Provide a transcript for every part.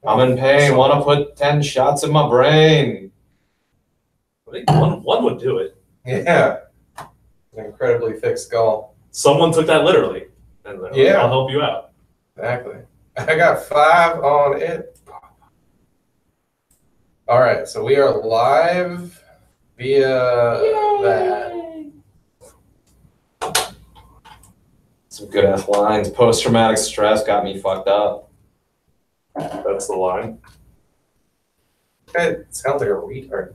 I'm in pain. Want to put 10 shots in my brain. I think one would do it. Yeah. An incredibly thick skull. Someone took that literally. And Yeah. I'll help you out. Exactly. I got 5 on it. All right, so we are live via that. Some good ass lines. Post-traumatic stress got me fucked up. That's the line. It sounds like a retard.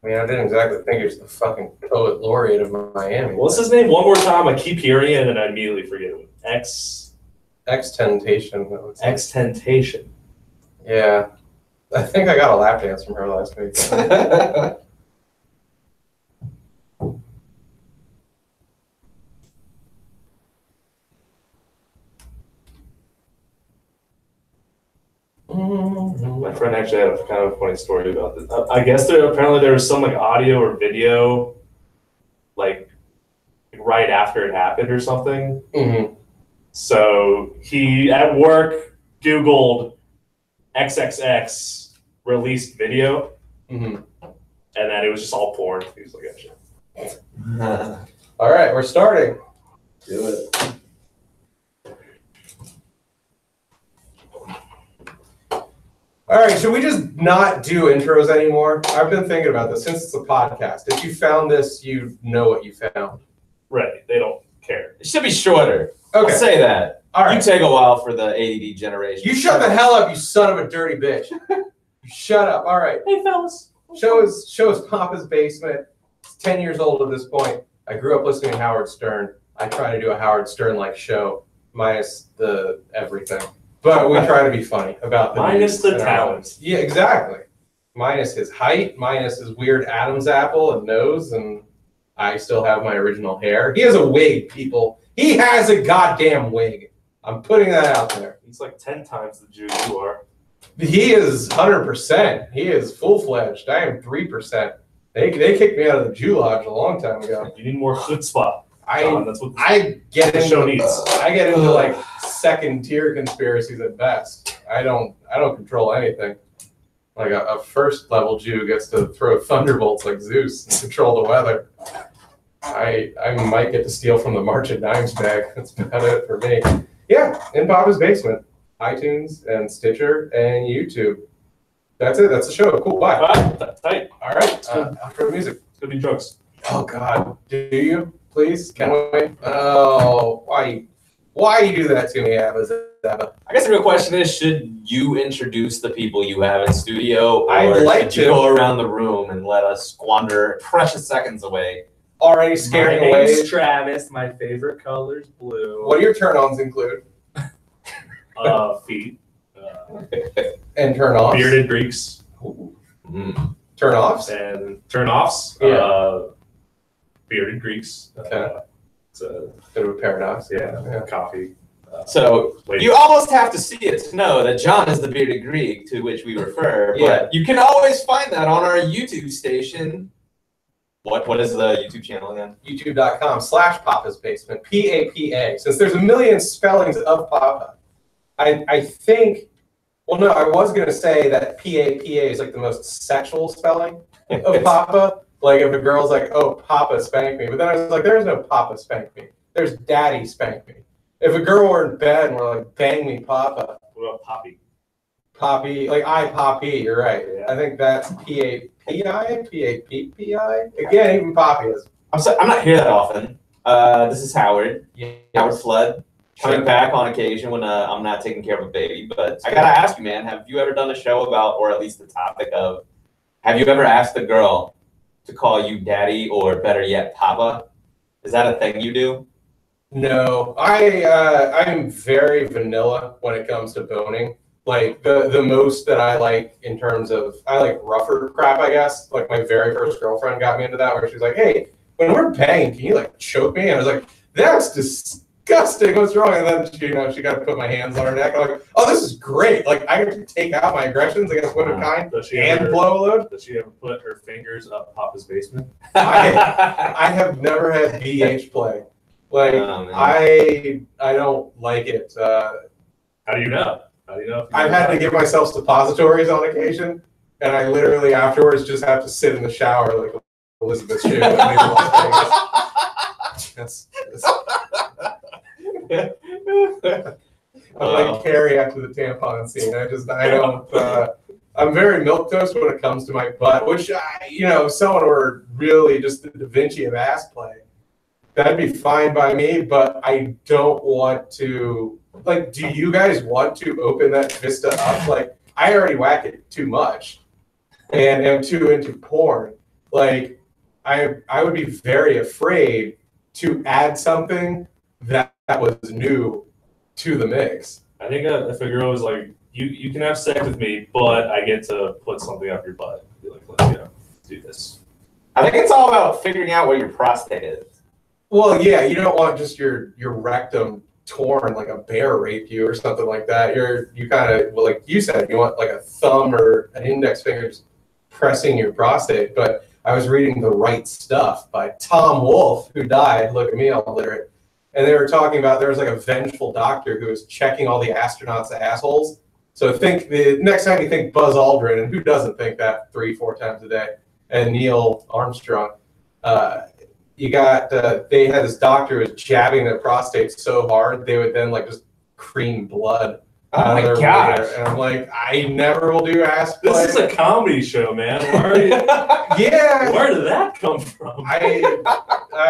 I mean, I didn't exactly think he was the fucking poet laureate of Miami. What's his name? One more time. I keep hearing it and I immediately forget it. X-Temptation. X-Temptation. Yeah. I think I got a lap dance from her last week. My friend actually had a kind of funny story about this. I guess apparently there was some like audio or video like right after it happened or something. Mm-hmm. So he at work Googled XXX released video, Mm-hmm. and then it was just all porn. He was like, "Oh shit." All right, we're starting. Do it. All right, should we just not do intros anymore? I've been thinking about this since it's a podcast. If you found this, you know what you found. Right? They don't care. It should be shorter. Okay. I'll say that. All right. You take a while for the ADD generation. You shut the hell up, you son of a dirty bitch. You shut up. All right. Hey fellas. Show is Papa's Basement. It's 10 years old at this point. I grew up listening to Howard Stern. I try to do a Howard Stern-like show, minus the everything. But we try to be funny about the Minus the talent. Yeah, exactly. Minus his height, minus his weird Adam's apple and nose, and I still have my original hair. He has a wig, people. He has a goddamn wig. I'm putting that out there. He's like 10 times the Jew you are. He is 100%. He is full-fledged. I am 3%. They kicked me out of the Jew Lodge a long time ago. You need more chutzpah. That's what I get the show needs. I get into like second-tier conspiracies at best. I don't control anything. Like a first-level Jew gets to throw thunderbolts like Zeus and control the weather. I might get to steal from the March of Dimes bag. That's about it for me. Yeah, in Papa's Basement. iTunes and Stitcher and YouTube. That's it. That's the show. Cool. Bye. That's tight. All right. After the music. It's gonna be drugs. Oh God. Do you? Please? Can we? Oh, why you do that to me, Abba? I guess the real question is, should you introduce the people you have in studio, or I'd like should you to go around the room and let us squander precious seconds away? Already scaring My away. name's Travis. My favorite color's blue. What do your turn-ons include? Feet. And turn-offs? Bearded Greeks. Turn-offs? And turn-offs. Yeah. Bearded Greeks. Okay. It's a Bit of a paradox. yeah. Coffee. So Wait. you almost have to see it to know that John is the bearded Greek to which we refer. Yeah. But you can always find that on our YouTube station. What is the YouTube channel again? YouTube.com/Papa's Basement. P-A-P-A. Since there's a million spellings of Papa, I think. Well, no, I was gonna say that P-A-P-A is like the most sexual spelling of Papa. Like if a girl's like, "Oh, Papa spanked me," but then I was like, "There's no Papa spank me. There's Daddy spank me." If a girl were in bed and we're like, "Bang me, Papa," What about Poppy? Poppy, like I Poppy. You're right. Yeah. I think that's P-A-P-I, P-A-P-P-I. Again, even Poppy is. I'm not here that often. This is Howard. Howard Flood. Coming back on occasion when I'm not taking care of a baby. But I gotta ask you, man, have you ever done a show about, or at least the topic of, have you ever asked a girl to call you daddy, or better yet, Papa? Is that a thing you do? No, I'm very vanilla when it comes to boning. Like the most that I like in terms of, I like rougher crap, I guess. Like my very first girlfriend got me into that, where she's like, "Hey, when we're banging, can you like choke me?" And I was like, "That's disgusting. What's wrong?" And then she got to put my hands on her neck. I'm like, "Oh, this is great. Like I get to take out my aggressions against womankind and blow a load." Does she ever put her fingers up Papa's basement? I have never had BH play. Like Oh, man. I don't like it. How do you know? How do you know? I've had to give myself suppositories on occasion, and I literally afterwards just have to sit in the shower like Elizabeth Shue. That's I'm like Carrie after the tampon scene. I don't. I'm very milquetoast when it comes to my butt, which if someone were really just the Da Vinci of ass play, that'd be fine by me. But I don't want to. Like, do you guys want to open that vista up? Like, I already whack it too much, and am too into porn. Like, I would be very afraid to add something that was new to the mix. I think if a girl was like, you can have sex with me, but I get to put something up your butt. Be like, let's do this. I think it's all about figuring out what your prostate is. Well, yeah, you don't want just your rectum torn like a bear raped you or something like that. You kind of, well, like you said, you want like a thumb or an index finger just pressing your prostate. But I was reading The Right Stuff by Tom Wolfe, who died. Look at me, all literate. And they were talking about there was like a vengeful doctor who was checking all the astronauts' assholes. So think the next time you think Buzz Aldrin, and who doesn't think that 3-4 times a day, and Neil Armstrong, they had this doctor who was jabbing their prostate so hard they would then like just cream blood. Oh my gosh! And I'm like, I never will do ass play. This is a comedy show, man. Where are you? Yeah. Where did that come from? I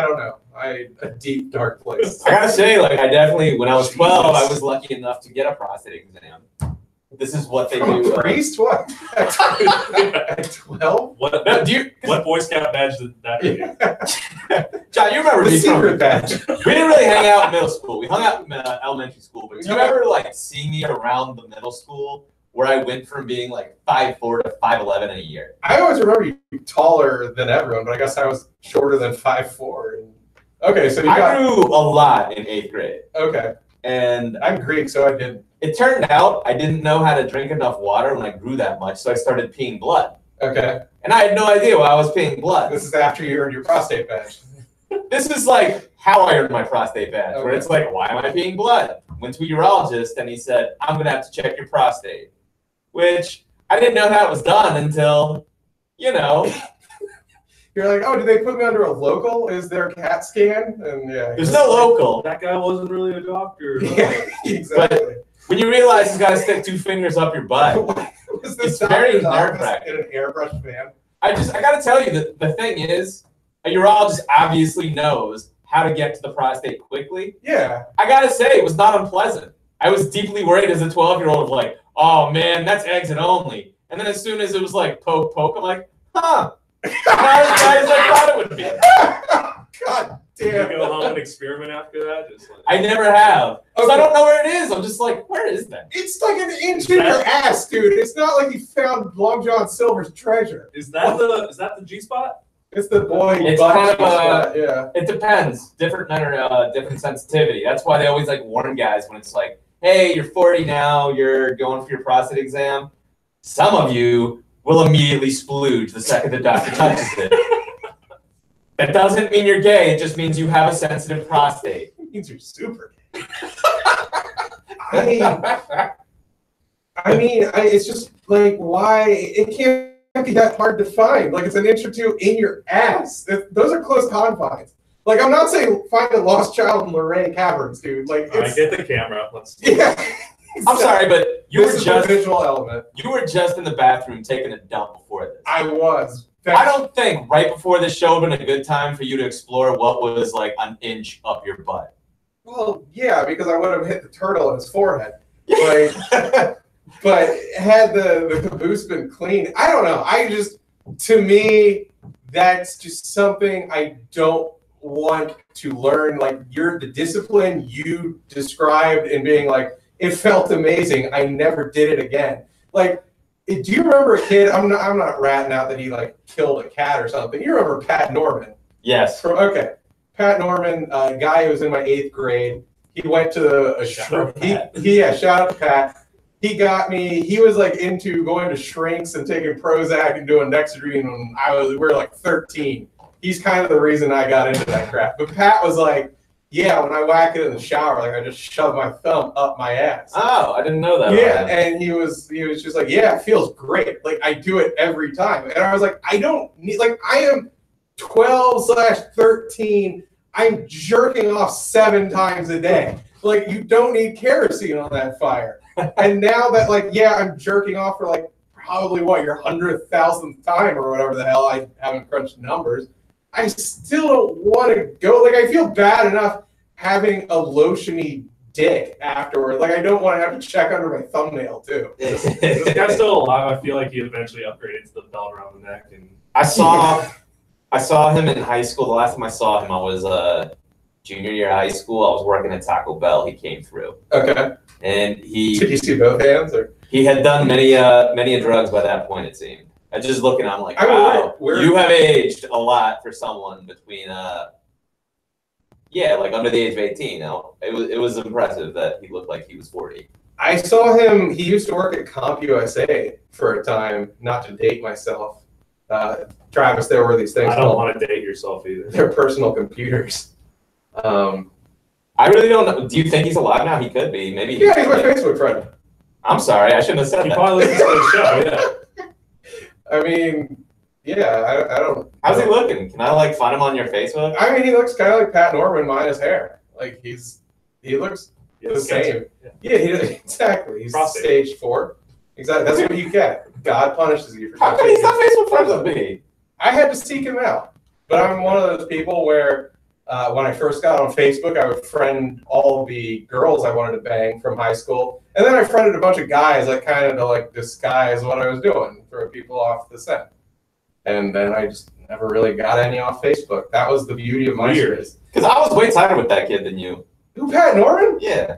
don't know. A deep dark place. I gotta say, like, I definitely, when I was 12, I was lucky enough to get a prostate exam. This is what they do. Priest? What? At 12? What Boy Scout badge did that give you? John, you remember The me secret badge. We didn't really hang out in middle school. We hung out in elementary school. But do you ever like see me around the middle school where I went from being like 5'4" to 5'11" in a year? I always remember you taller than everyone, but I guess I was shorter than 5'4". Okay, so I grew a lot in 8th grade. Okay. And I'm Greek, so I did. It turned out I didn't know how to drink enough water when I grew that much, so I started peeing blood. Okay. And I had no idea why I was peeing blood. This is after you earned your prostate badge. This is like how I earned my prostate badge, Okay. where it's like, why am I peeing blood? Went to a urologist, and he said, I'm going to have to check your prostate. Which I didn't know how it was done until, You're like, oh, did they put me under a local? Is there a CAT scan? And yeah. There's no local. That guy wasn't really a doctor. Yeah, exactly. But when you realize he's got to stick 2 fingers up your butt, Was this it's very doctor's office nerve-wracking. in an airbrush van? I got to tell you that the thing is, a urologist obviously knows how to get to the prostate quickly. Yeah. I got to say, it was not unpleasant. I was deeply worried as a 12-year-old, like, oh man, that's exit only. And then as soon as it was like poke, I'm like, huh. Not as bad as I thought it would be. God Did damn. you go home and experiment after that? I never have. Because I don't know where it is. I'm just like, where is that? It's like an inch in your ass, dude. It's not like you found Long John Silver's treasure. Is that the G spot? It's the boy. It's butt kind of spot, yeah. It depends. Different men are different sensitivity. That's why they always like warn guys when it's like, hey, you're 40 now, you're going for your prostate exam. Some of you will immediately splooge the second the doctor touches it. That doesn't mean you're gay. It just means you have a sensitive prostate. It means you're super gay. I mean, it's just like, why? It can't be that hard to find. Like, it's an inch or two in your ass. Those are close confines. Like, I'm not saying find a lost child in Luray Caverns, dude. Like, it's, I get the camera. Let's. Yeah. I'm sorry, but you were just a visual element. You were just in the bathroom taking a dump before this. I was. I don't think right before this show would have been a good time for you to explore what was like an inch up your butt. Well, yeah, because I would have hit the turtle in his forehead. Like, but had the caboose been clean, I don't know. To me, that's just something I don't want to learn. Like, the discipline you described in being like, it felt amazing. I never did it again. Like, do you remember a kid? I'm not ratting out that he like killed a cat or something. You remember Pat Norman? Yes. Okay. Pat Norman, a guy who was in my 8th grade. He went to a Shout shout out to Pat. He got me. He was like into going to shrinks and taking Prozac and doing Dexedrine when we were like 13. He's kind of the reason I got into that crap. But Pat was like, Yeah, when I whack it in the shower, like I just shove my thumb up my ass. Oh, I didn't know that. Yeah, and he was just like, yeah, it feels great. Like I do it every time. And I was like, I don't need, like I am 12/13. I'm jerking off 7 times a day. Like you don't need kerosene on that fire. And now that like, yeah, I'm jerking off for like probably what, your 100,000th time or whatever the hell, I haven't crunched numbers. I still don't want to go. Like, I feel bad enough having a lotiony dick afterward. Like, I don't want to have to check under my thumbnail, too. This guy's still alive. I feel like he eventually upgraded to the belt around the neck. And I saw him in high school. The last time I saw him, I was junior year of high school. I was working at Taco Bell. He came through. Okay. And Did you see both hands? Or? He had done many drugs by that point, it seemed. I just looking, I'm like, wow, you have aged a lot for someone between, like under the age of 18. You know, it was impressive that he looked like he was 40. I saw him. He used to work at Comp USA for a time. Not to date myself, Travis. There were these things. I don't want to date yourself either. They're personal computers. I really don't know. Do you think he's alive now? He could be. Maybe. Yeah, he's my Facebook friend. I'm sorry, I shouldn't have said he that. He probably listens to the show. Yeah. I mean, yeah, I don't. How's he looking? Can I like find him on your Facebook? I mean, he looks kind of like Pat Norman minus hair. Like he looks the same. Yeah, exactly. He's stage 4. Exactly. That's what you get. God punishes you for. How come he's not Facebook friends with me? I had to seek him out, but I'm one of those people where when I first got on Facebook, I would friend all the girls I wanted to bang from high school. And then I friended a bunch of guys, like kind of to like disguise what I was doing, throw people off the scent. And then I just never really got any off Facebook. That was the beauty of MySpace. Because I was way tighter with that kid than you. Who, Pat Norman? Yeah.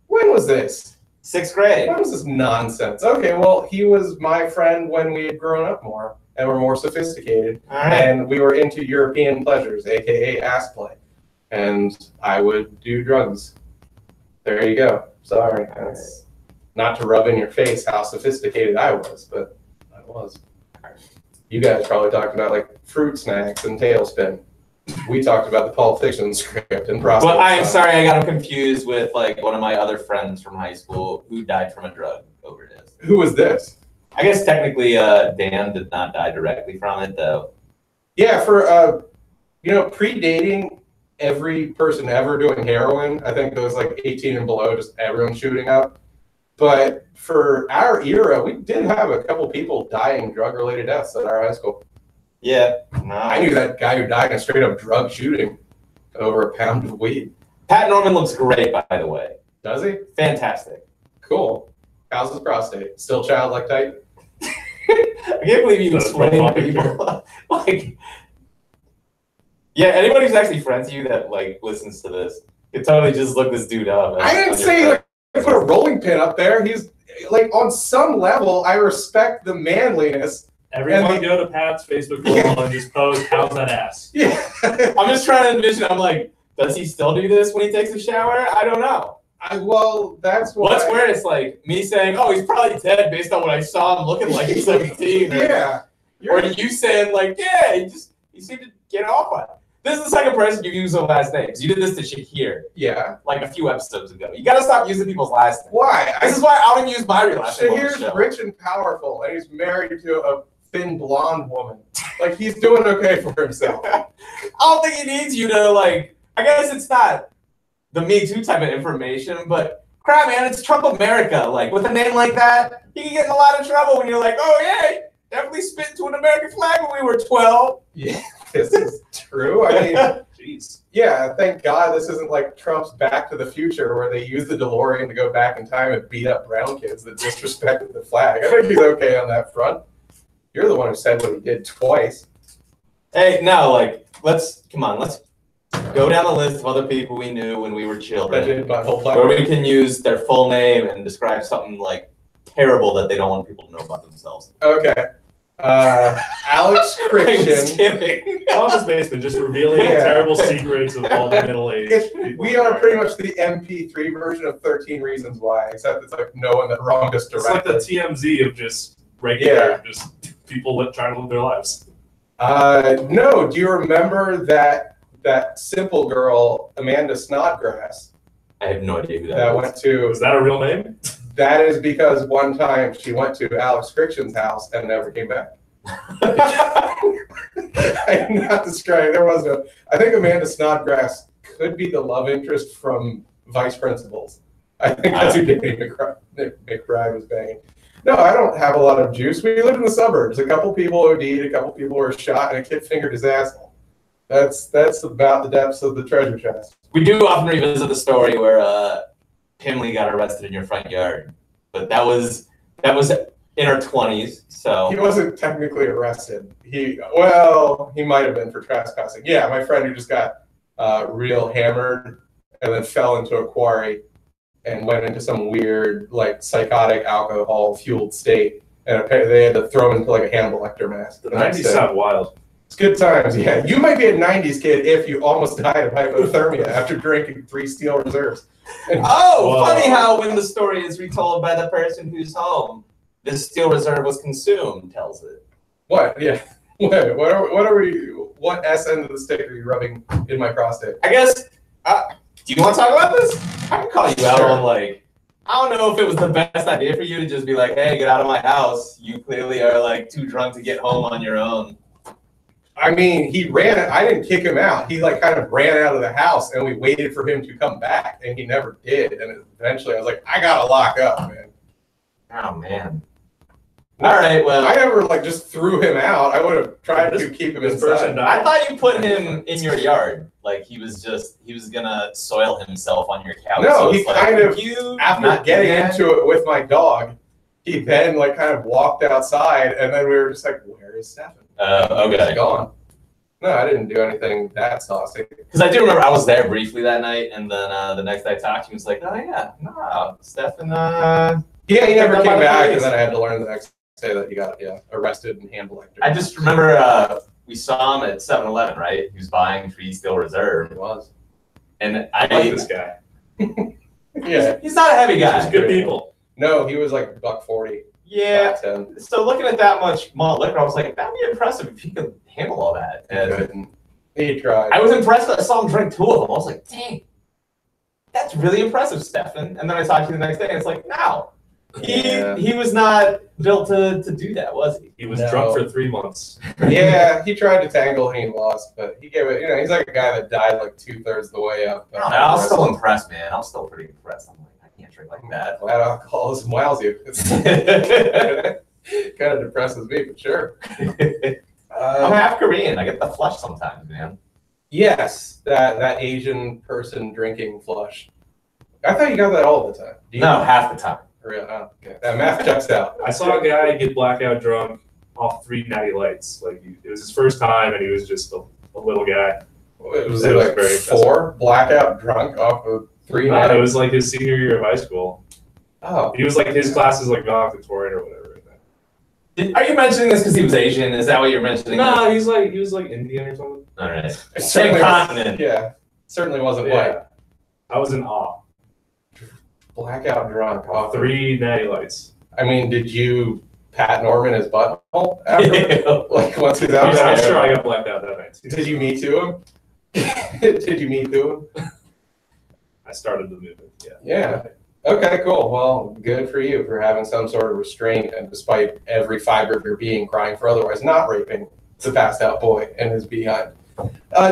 When was this? 6th grade. When was this nonsense? Okay, well, he was my friend when we had grown up more and were more sophisticated. Right. And we were into European pleasures, a.k.a. ass play. And I would do drugs. There you go. Sorry. That's not to rub in your face how sophisticated I was, but I was. You guys probably talked about like fruit snacks and tailspin. We talked about the Pulp Fiction script and prostate. But I'm sorry, I got him confused with like one of my other friends from high school who died from a drug overdose. Who was this? I guess technically Dan did not die directly from it though. Yeah, for predating every person ever doing heroin, I think it was like 18 and below, just everyone shooting up. But for our era, we did have a couple people dying drug-related deaths at our high school. Yeah. No. I knew that guy who died in a straight-up drug shooting over a pound of weed. Pat Norman looks great, by the way. Does he? Fantastic. Cool. How's his prostate? Still childlike type? I can't believe you explained to people. Like, yeah, anybody who's actually friends with you that like listens to this could totally just look this dude up. I didn't say like put a rolling pin up there. He's like on some level, I respect the manliness. Everyone go to Pat's Facebook profile and just post, how's that ass? Yeah. I'm just trying to envision, I'm like, does he still do this when he takes a shower? I don't know. Well, that's what. What's weird is like me saying, oh, he's probably dead based on what I saw him looking like at 17. Yeah. Or you saying like, yeah, he seemed to get off on it. This is the second person you use their last names. You did this to Shakir. Yeah. Like a few episodes ago. You gotta stop using people's last names. Why? This is why I don't use my last name. Shakir's rich and powerful, and he's married to a thin blonde woman. Like he's doing okay for himself. I don't think he needs you to like. I guess it's not the Me Too type of information, but crap, man, it's Trump America. Like with a name like that, you can get in a lot of trouble when you're like, oh yeah, definitely spit into an American flag when we were 12. Yeah, this is true. I mean, jeez. Yeah, thank God this isn't like Trump's Back to the Future where they use the DeLorean to go back in time and beat up brown kids that disrespected the flag. I think he's okay on that front. You're the one who said what he did twice. Hey, no, like, let's go down the list of other people we knew when we were children, where we can use their full name and describe something like terrible that they don't want people to know about themselves. Okay. Alex Christian. Office Basement, just revealing the terrible secrets of all the middle age. We are pretty much the MP3 version of 13 Reasons Why, except it's like no one that wronged us directly. It's like the TMZ of just regular, just people trying to live their lives. No, do you remember that that simple girl, Amanda Snodgrass, I have no idea who that is. went to. Is that a real name? That is because one time she went to Alex Friction's house and never came back. I'm not describing. There was no. I think Amanda Snodgrass could be the love interest from Vice Principals. I think that's who Danny McBride was banging. No, I don't have a lot of juice. We live in the suburbs. A couple people OD'd, a couple people were shot, and a kid fingered his asshole. That's about the depths of the treasure chest. We do often revisit the story where Pimley got arrested in your front yard, but that was in our 20s. So He wasn't technically arrested. He might have been for trespassing. Yeah, my friend who just got real hammered and then fell into a quarry and went into some weird, like, psychotic alcohol-fueled state. And apparently they had to throw him into, like, a Hannibal Lecter mask. The 90s sound wild. It's good times, yeah. You might be a 90s kid if you almost died of hypothermia after drinking 3 Steel Reserves. Whoa. Funny how when the story is retold by the person who's home, the Steel Reserve was consumed, tells it. What? Yeah. What S end of the stick are you rubbing in my prostate? I guess, do you want to talk about this? I can call you out on, like, I don't know if it was the best idea for you to just be like, hey, get out of my house. You clearly are, like, too drunk to get home on your own. I mean, he ran. I didn't kick him out. He, like, kind of ran out of the house, and we waited for him to come back, and he never did. And eventually I was like, I got to lock up, man. Oh, man. All right, well. I never, like, just threw him out. I would have tried to keep him inside. I thought you put him in your yard. Like, he was going to soil himself on your couch. No, so he kind of, after getting into it with my dog, he then, like, kind of walked outside, and then we were just like, where is Stefan? Okay. He's gone. No, I didn't do anything that saucy. Because I do remember I was there briefly that night, and then the next I talked to him, he was like, oh, yeah, no, Stefan, yeah, he never came back, and then I had to learn the next day that he got arrested and Hannibal Lecter. I just remember we saw him at 7-Eleven, right? He was buying 3 Steel Reserve. He was. And I like this guy. Yeah. He's not a heavy guy. He's good people. No, he was like $140. Yeah. $5.10. So looking at that much malt liquor, I was like, that'd be impressive if he could handle all that. And he tried. I was impressed that I saw him drink 2 of them. I was like, dang, that's really impressive, Stefan. And then I talked to you the next day, and it's like, no. He was not built to do that, was he? He was drunk for 3 months. Yeah, he tried to tangle and he lost, but he gave it, he's like a guy that died like 2/3 of the way up. I was still impressed, man. I was still pretty impressed. I'm like, I can't drink like that. That alcoholism wows you. Kind of depresses me, but sure. I'm half Korean. I get the flush sometimes, man. Yes, that Asian person drinking flush. I thought you got that all the time. No, half the time. Oh, okay. That math checks out. I saw a guy get blackout drunk off 3 Natty Lights. Like, it was his first time, and he was just a little guy. It was like very 4 blackout drunk off of 3 Natty. It was like his senior year of high school. Oh. He was like, his class is like valedictorian or whatever. Are you mentioning this because he was Asian? Is that what you're mentioning? No, he was like Indian or something. All right. Same continent. Yeah. Certainly wasn't white. I was in awe. Blackout drunk off 3 Natty Lights. I mean, did you pat Norman his butthole after? Like once he's out I'm there? sure I got blacked out that night. Did you Me Too him? Did you Me Too him? I started the movement. Yeah. Yeah. Okay, cool. Well, good for you for having some sort of restraint, and despite every fiber of your being crying for otherwise not raping the passed out boy and his behind.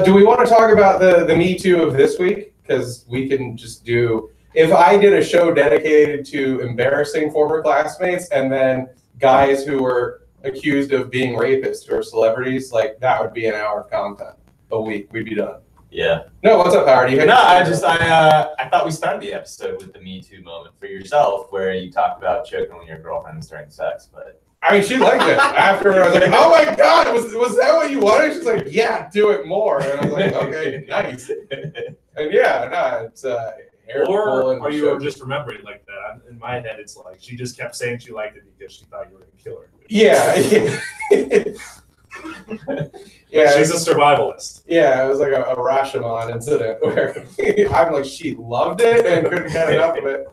Do we want to talk about the Me Too of this week? Because we can just do. If I did a show dedicated to embarrassing former classmates and then guys who were accused of being rapists who are celebrities, like that would be an hour of content a week. We'd be done. Yeah. No, what's up, Howard? I thought we started the episode with the Me Too moment for yourself, where you talked about choking on your girlfriends during sex, but. I mean, she liked it. After I was like, "Oh my God, was that what you wanted?" She's like, "Yeah, do it more." And I was like, "Okay, nice." And yeah, no, it's or are you just remembering like that? In my head, it's like she just kept saying she liked it because she thought you were gonna kill her. Yeah. Yeah. She's a survivalist. Yeah, it was like a Rashomon incident where I'm like, she loved it and couldn't get enough of it.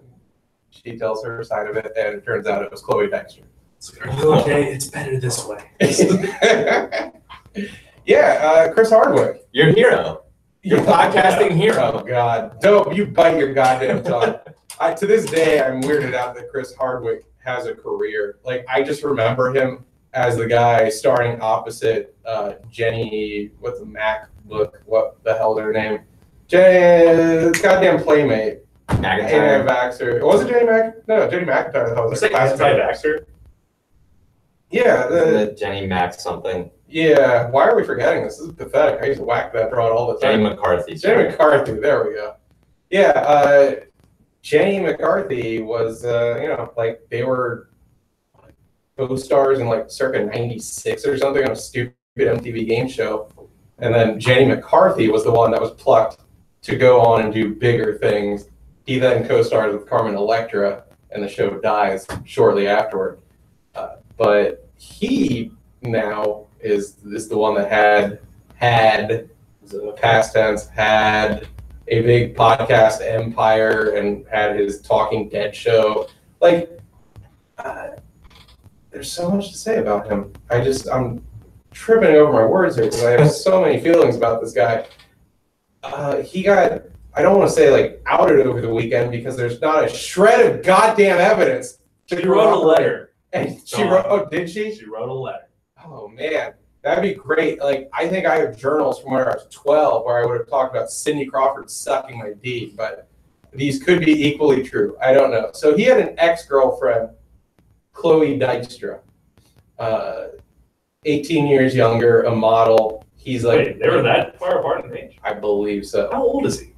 She tells her side of it, and it turns out it was Chloe Dykstra. Okay, it's better this way. Yeah, Chris Hardwick. Your hero. You're podcasting hero. Oh God, don't you bite your goddamn tongue. To this day, I'm weirded out that Chris Hardwick has a career. Like, I just remember him as the guy starring opposite Jenny, what's the MacBook? What the hell their name? Jenny, goddamn Playmate. McIntyre. Baxter. Was it Jenny Mac? No, Jenny McIntyre. That was like Anti Baxter. Yeah, The Jenny Mac something. yeah. Why are we forgetting this? This is pathetic. I used to whack that broad all the time. Jenny McCarthy. Jenny McCarthy. There we go. Yeah, Jenny McCarthy was, like they were co-stars in like circa '96 or something on a stupid MTV game show, and then Jenny McCarthy was the one that was plucked to go on and do bigger things. He then co-stars with Carmen Electra, and the show dies shortly afterward. But he now is the one that had past tense, had a big podcast empire and had his Talking Dead show. Like, there's so much to say about him. I'm tripping over my words here because I have so many feelings about this guy. He got, I don't want to say like outed over the weekend because there's not a shred of goddamn evidence. She wrote a letter. And she wrote, oh, did she? She wrote a letter. Oh, man. That'd be great. Like, I think I have journals from when I was 12 where I would have talked about Cindy Crawford sucking my D, but these could be equally true. I don't know. So he had an ex-girlfriend, Chloe Dykstra, 18 years younger, a model. He's like... Wait, they were that far apart in age? I believe so. How old is he?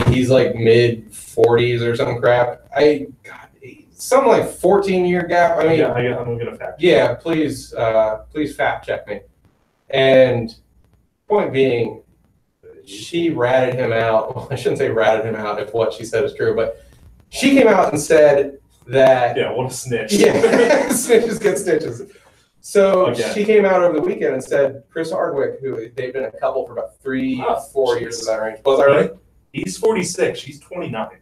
He's like mid-40s or some crap. Something like 14-year gap. I mean, yeah, I'm gonna fact check. Yeah, please fact check me. And point being, she ratted him out. Well, I shouldn't say ratted him out if what she said is true, but she came out and said that. Yeah, what a snitch. Yeah, snitches get stitches. So Okay. She came out over the weekend and said Chris Hardwick, who they've been a couple for about 4 years of that range. Was I right? He's 46. She's 29.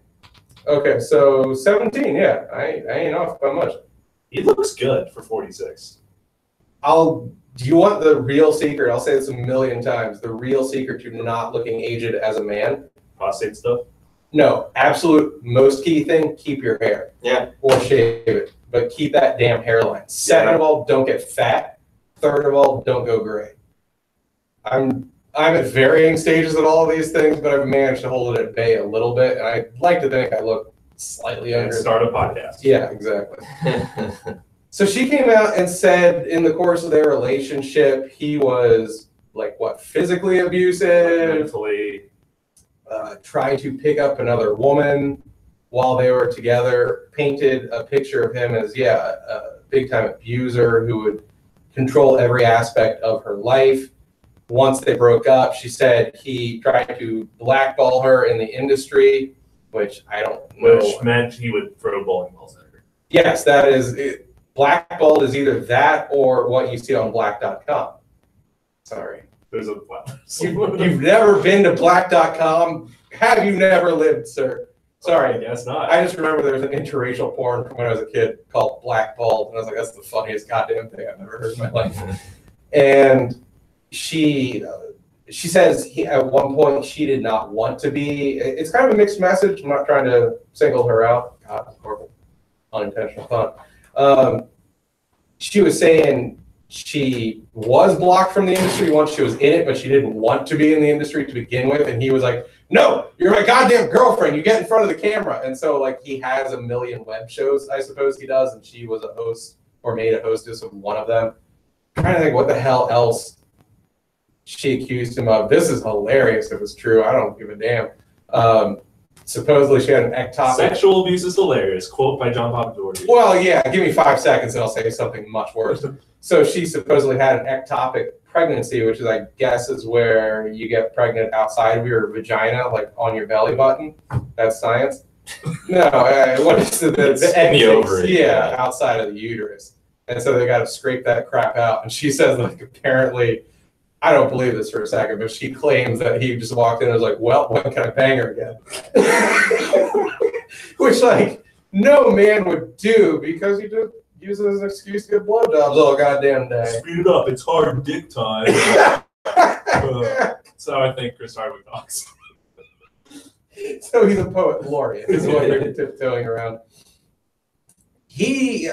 Okay, so 17. Yeah, I ain't off by much. He looks good for 46. Do you want the real secret? I'll say this a million times. The real secret to not looking aged as a man? Prostate stuff? No, absolute most key thing, keep your hair. Yeah. Or shave it. But keep that damn hairline. Second of all, don't get fat. Third of all, don't go gray. I'm at varying stages of all of these things, but I've managed to hold it at bay a little bit. And I'd like to think I look slightly younger. And start a podcast. Yeah, exactly. So she came out and said in the course of their relationship, he was like, physically abusive, Mentally. tried to pick up another woman while they were together, painted a picture of him as, a big-time abuser who would control every aspect of her life. Once they broke up, she said he tried to blackball her in the industry, which I don't know. Which meant he would throw bowling balls at her. Yes, that is it. Blackballed is either that or what you see on black.com. Sorry. There's a You've never been to black.com? Have you never lived, sir? Sorry. I guess not. I just remember there was an interracial porn from when I was a kid called Blackballed, and I was like, that's the funniest goddamn thing I've ever heard in my life. And she says at one point she did not want to be. It's kind of a mixed message. I'm not trying to single her out. God, that's horrible. Unintentional thought. She was saying she was blocked from the industry once she was in it, but she didn't want to be in the industry to begin with. And he was like, no, you're my goddamn girlfriend. You get in front of the camera. And so like he has a million web shows, I suppose he does. And she was a host or made a hostess of one of them. I'm trying to think what the hell else she accused him of. This is hilarious if it's true. I don't give a damn. Supposedly she had an ectopic. Sexual abuse is hilarious. Quote by John Papadori. Well, yeah, give me 5 seconds and I'll say something much worse. So she supposedly had an ectopic pregnancy, which is, I guess, is where you get pregnant outside of your vagina, like on your belly button. That's science. No, what is the egg? The ovary. Yeah, outside of the uterus. And so they got to scrape that crap out. And she says, like, apparently, I don't believe this for a second, but she claims that he just walked in and was like, well, when can I bang her again? Which, like, no man would do because he just uses it as an excuse to get blowjobs all goddamn day. Speed it up. It's hard dick time. So I think Chris Hardwick talks. So he's a poet laureate, is what you're tiptoeing around. He,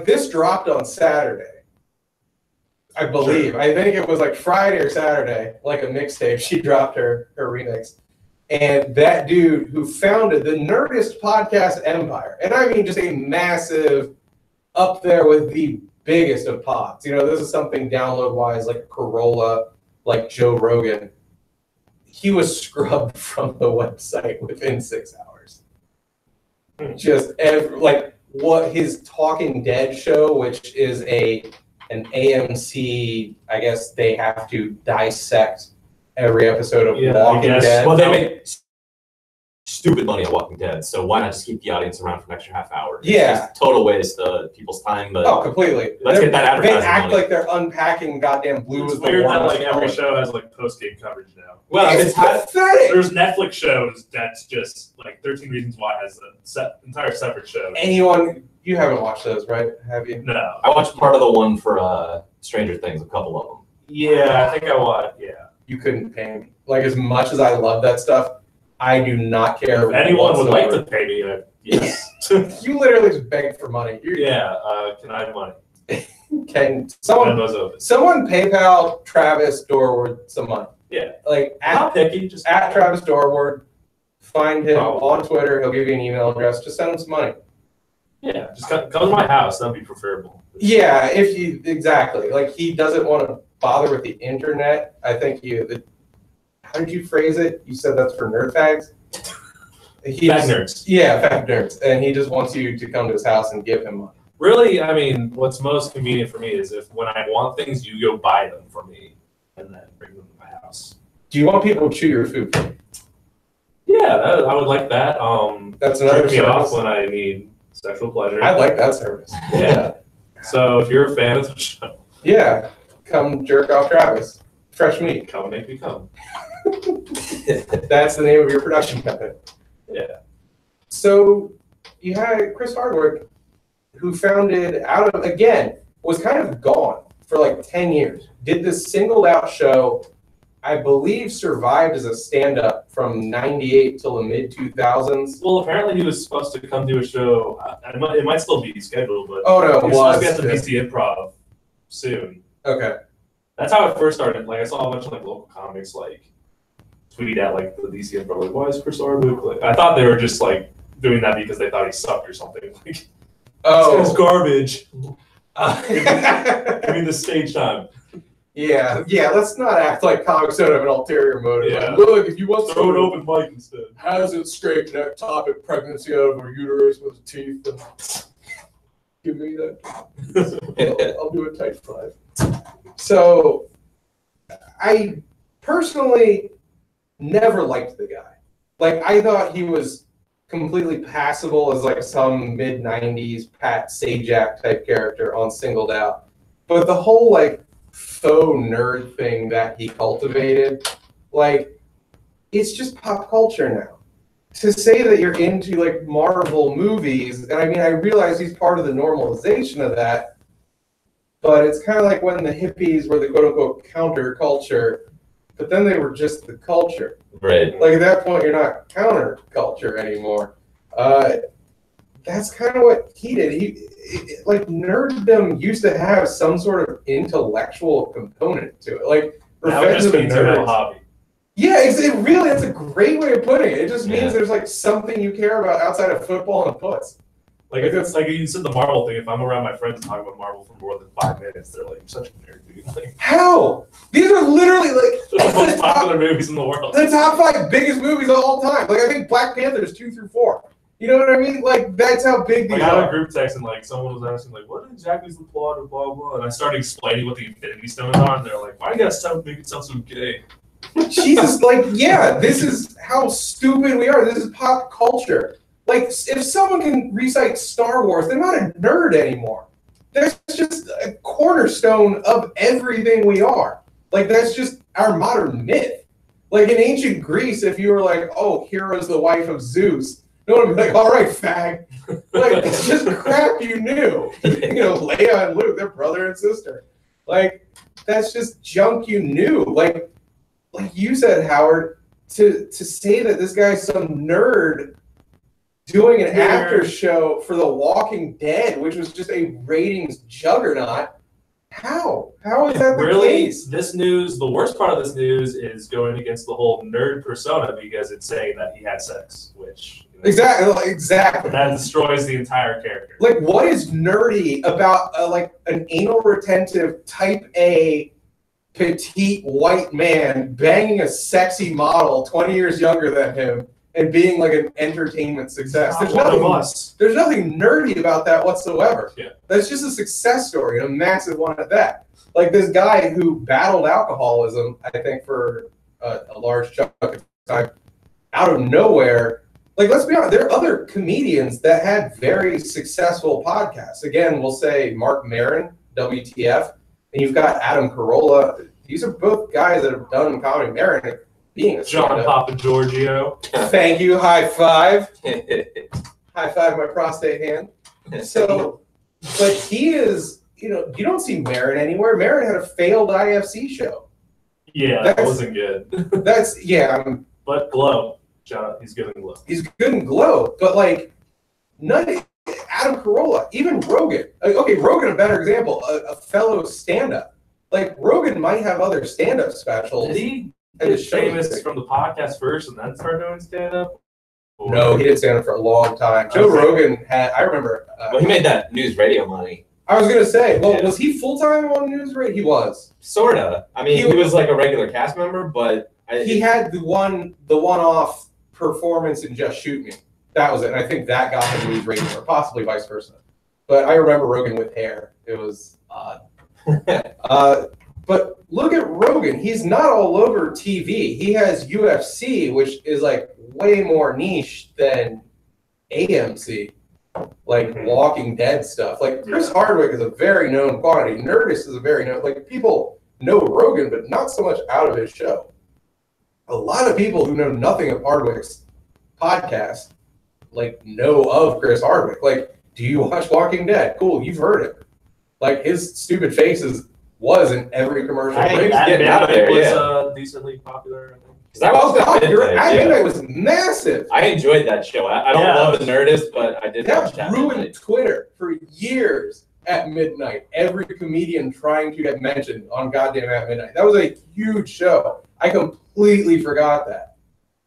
this dropped on Saturday, I believe. Sure. I think it was like Friday or Saturday, like a mixtape. She dropped her remix. And that dude who founded the Nerdist podcast empire, and I mean just a massive, up there with the biggest of pods. You know, this is something download-wise like Corolla, like Joe Rogan. He was scrubbed from the website within 6 hours. Just what his Talking Dead show, which is an AMC, I guess they have to dissect every episode of Walking Dead. Well, they make stupid money on Walking Dead, so why not just keep the audience around for an extra half hour? Yeah. It's just total waste of people's time, but completely. Let's get that advertising They act money. like they're unpacking goddamn Blue It's is the weird that warmest like every color. show has like post-game coverage now. Well, it's pathetic. There's Netflix shows that's just like 13 Reasons Why has an entire separate show. You haven't watched those, right? Have you? No. I watched part of the one for Stranger Things, a couple of them. Yeah, I think I watched. Yeah. You couldn't pay me. Like, as much as I love that stuff, I do not care. If anyone would like to pay me, yes. You literally just beg for money. Can I have money? Can someone PayPal Travis Dorward some money? Yeah. Like Not picky, just at Travis Dorward. Find him on Twitter. He'll give you an email address. Just send him some money. Yeah, just come to my house. That'd be preferable. Yeah, exactly. Like, he doesn't want to bother with the internet. I think how did you phrase it? You said that's for nerd fags? Fag nerds. Yeah, fag nerds. And he just wants you to come to his house and give him money. Really, I mean, what's most convenient for me is if when I want things, you go buy them for me and then bring them to my house. Do you want people to chew your food? Yeah, I would like that. That's another jerk me off when I need sexual pleasure. I like that service. Yeah. So if you're a fan of the show, yeah, come jerk off Travis. Fresh meat. come make me come. That's the name of your production company. Yeah. So you had Chris Hardwick, who was kind of gone for like 10 years. Did this singled out show, I believe survived as a stand-up from 98 till the mid-2000s. Well, apparently he was supposed to come do a show. It might still be scheduled, but oh no, he was supposed to be at the DC Improv soon. Okay. That's how it first started. Like, I saw a bunch of like local comics like tweet at like the DC Improv, like, why is Chris Hardwick? Like, I thought they were just like doing that because they thought he sucked or something. Like, it's garbage. Give me the stage time. Yeah, let's not act like comics don't have an ulterior motive. Yeah. Like, look, if you want throw an open mic instead. Has it scraped that topic pregnancy out of her uterus with teeth? And give me that. I'll do a tight 5. So, I personally never liked the guy. Like, I thought he was completely passable as like some mid-90s Pat Sajak type character on Singled Out. But the whole like faux nerd thing that he cultivated, like, it's just pop culture now. To say that you're into like Marvel movies, and I mean, I realize he's part of the normalization of that, but it's kind of like when the hippies were the quote-unquote counterculture, but then they were just the culture. Right. Like, at that point, you're not counterculture anymore. That's kind of what he did. Like, nerddom used to have some sort of intellectual component to it. Like, Revenge of the Nerds. Hobby. Yeah, that's a great way of putting it. It just means there's like something you care about outside of football and puts. Like, if it's like you said the Marvel thing, if I'm around my friends and talk about Marvel for more than 5 minutes, they're like, "You're such a nerd, dude." Like, how? These are literally like the most popular movies in the world. The top 5 biggest movies of all time. Like, I think Black Panther is 2 through 4. You know what I mean? Like, that's how big these I got are. a group text and like someone was asking like, "What exactly is the plot of blah blah?" And I started explaining what the Infinity Stones are, and they're like, "Why do you gotta make it sound so gay?" Jesus, like, yeah, this is how stupid we are. This is pop culture. Like, if someone can recite Star Wars, they're not a nerd anymore. That's just a cornerstone of everything we are. Like, that's just our modern myth. Like, in ancient Greece, if you were like, oh, Hera's the wife of Zeus, No one would be like, all right, fag. Like, it's just crap you knew. Leia and Luke, they're brother and sister. Like, that's just junk you knew. Like you said, Howard, to say that this guy's some nerd doing an after show for The Walking Dead, which was just a ratings juggernaut. How is that the case? This news, the worst part of this news is going against the whole nerd persona because it's saying that he had sex, which exactly that destroys the entire character. Like, what is nerdy about an anal retentive type A petite white man banging a sexy model 20 years younger than him and being like an entertainment success? There's nothing nerdy about that whatsoever. Yeah. That's just a success story, and a massive one at that. Like this guy who battled alcoholism, I think, for a large chunk of time, out of nowhere. Like, let's be honest, there are other comedians that had very successful podcasts. Again, we'll say Mark Maron, WTF, and you've got Adam Carolla. These are both guys that have done comedy. Maron being a John Papa Giorgio. Thank you. High five. High five my prostate hand. So, but he is, you don't see Maron anywhere. Maron had a failed IFC show. Yeah, that wasn't good. But Glow. He's good in Glow. He's good in Glow, but Adam Carolla, even Rogan. Okay, Rogan, a better example, a fellow stand-up. Like, Rogan might have other stand-up specials. Did he get famous from the podcast first and then start doing stand-up? No, he did stand-up for a long time. Joe Rogan I remember. He made that news radio money. I was going to say, was he full-time on news radio? He was. Sort of. I mean, he was like a regular cast member, but... He had the one-off performance in Just Shoot Me. That was it. And I think that got him news radio, or possibly vice versa. But I remember Rogan with hair. It was odd. But look at Rogan. He's not all over TV. He has UFC, which is like way more niche than AMC, like Walking Dead stuff. Like Chris Hardwick is a very known quantity. Nerdist is a very known. Like, people know Rogan, but not so much out of his show. A lot of people who know nothing of Hardwick's podcast, know of Chris Hardwick. Like, do you watch Walking Dead? Cool, you've heard it. Like, his stupid faces was in every commercial. Was decently popular. That was popular. It was massive. I enjoyed that show. I don't love the Nerdist, but I did watch that. Ruined Twitter for years at midnight. Every comedian trying to get mentioned on goddamn At Midnight. That was a huge show. I completely forgot that.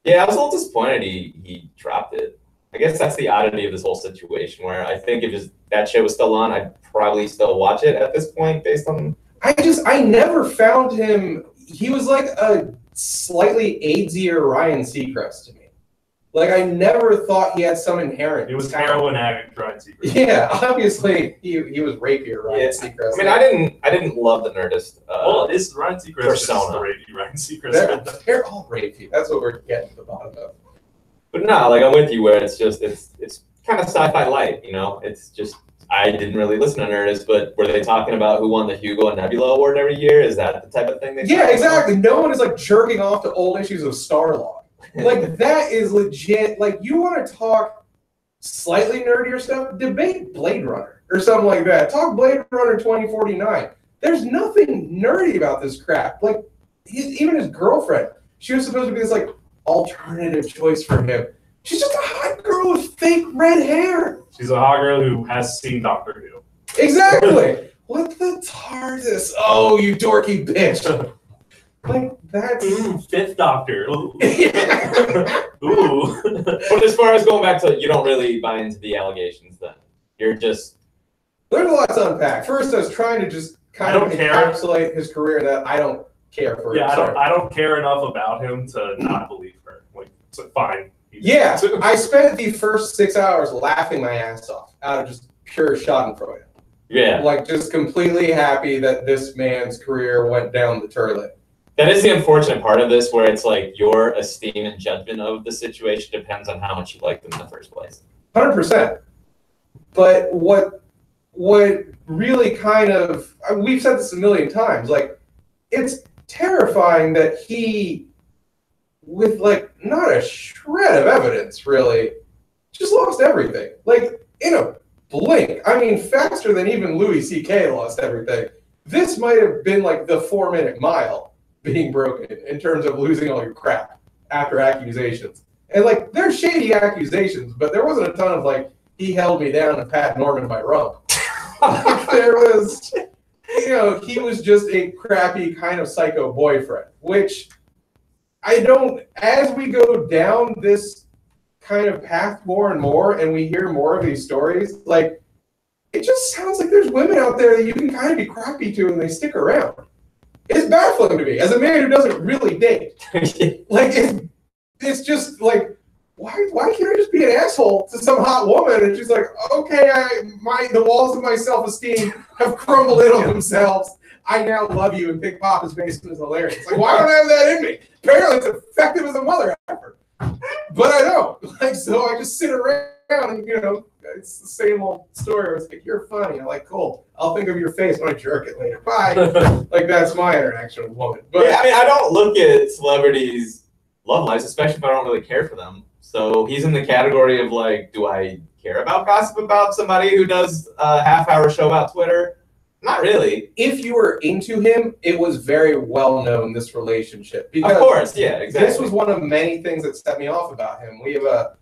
Yeah, I was a little disappointed he dropped it. I guess that's the oddity of this whole situation, where I think if that show was still on, I'd probably still watch it at this point based on... I never found him... He was like a slightly AIDSier Ryan Seacrest to me. Like, I never thought he had some inherent... He was heroin addict, Ryan Seacrest. Yeah, obviously, he was rapier, Ryan Seacrest. I mean, I didn't love the Nerdist it's Ryan Seacrest persona. The rapey Ryan Seacrest. They're all rapey. That's what we're getting to the bottom of. But no, I'm with you where it's kind of sci-fi light, It's just, I didn't really listen to Nerdist, but were they talking about who won the Hugo and Nebula Award every year? Is that the type of thing they Yeah, exactly. No one is jerking off to old issues of Starlog. That is legit. You want to talk slightly nerdier stuff? Debate Blade Runner or something like that. Talk Blade Runner 2049. There's nothing nerdy about this crap. Even his girlfriend, she was supposed to be this alternative choice for him. She's just a hot girl with fake red hair. She's a hot girl who has seen Doctor Who. Exactly. What the TARDIS? Oh, you dorky bitch. That's... Fifth Doctor. Ooh. Ooh. But as far as going back to, you don't really buy into the allegations then. You're just... There's a lot to unpack. First, I was trying to just kind of encapsulate his career that I don't care for. Yeah, I don't care enough about him to not believe her. It's fine. Yeah, I spent the first 6 hours laughing my ass off out of just pure schadenfreude. Yeah. Just completely happy that this man's career went down the toilet. That is the unfortunate part of this, where it's your esteem and judgment of the situation depends on how much you liked them in the first place. 100%. But what really kind of, we've said this a million times, it's terrifying that he, with not a shred of evidence really, just lost everything. Like, in a blink. I mean, faster than even Louis C.K. lost everything. This might have been like the 4-minute mile being broken in terms of losing all your crap after accusations. And like, there's shady accusations, but there wasn't a ton of like, he held me down and Pat Norman my rump. There was, you know, he was just a crappy kind of psycho boyfriend, which I don't, as we go down this kind of path more and more, and we hear more of these stories, like, it just sounds like there's women out there that you can kind of be crappy to and they stick around. It's baffling to me as a man who doesn't really date. Like, it's just like, why can't I just be an asshole to some hot woman? And she's like, okay, the walls of my self-esteem have crumbled in on themselves. I now love you, and Big Papa's basement is hilarious. Like, why don't I have that in me? Apparently it's effective as a mother effort. But I don't. Like, so I just sit around and, you know, it's the same old story. It's like, you're funny. I'm like, cool. I'll think of your face when I jerk it later. Bye. Like, that's my interaction with women. But yeah, I mean, I don't look at celebrities' love lives, especially if I don't really care for them. So he's in the category of like, do I care about gossip about somebody who does a half-hour show about Twitter? Not really. If you were into him, it was very well known, this relationship. Of course, yeah, exactly. This was one of many things that set me off about him. We have a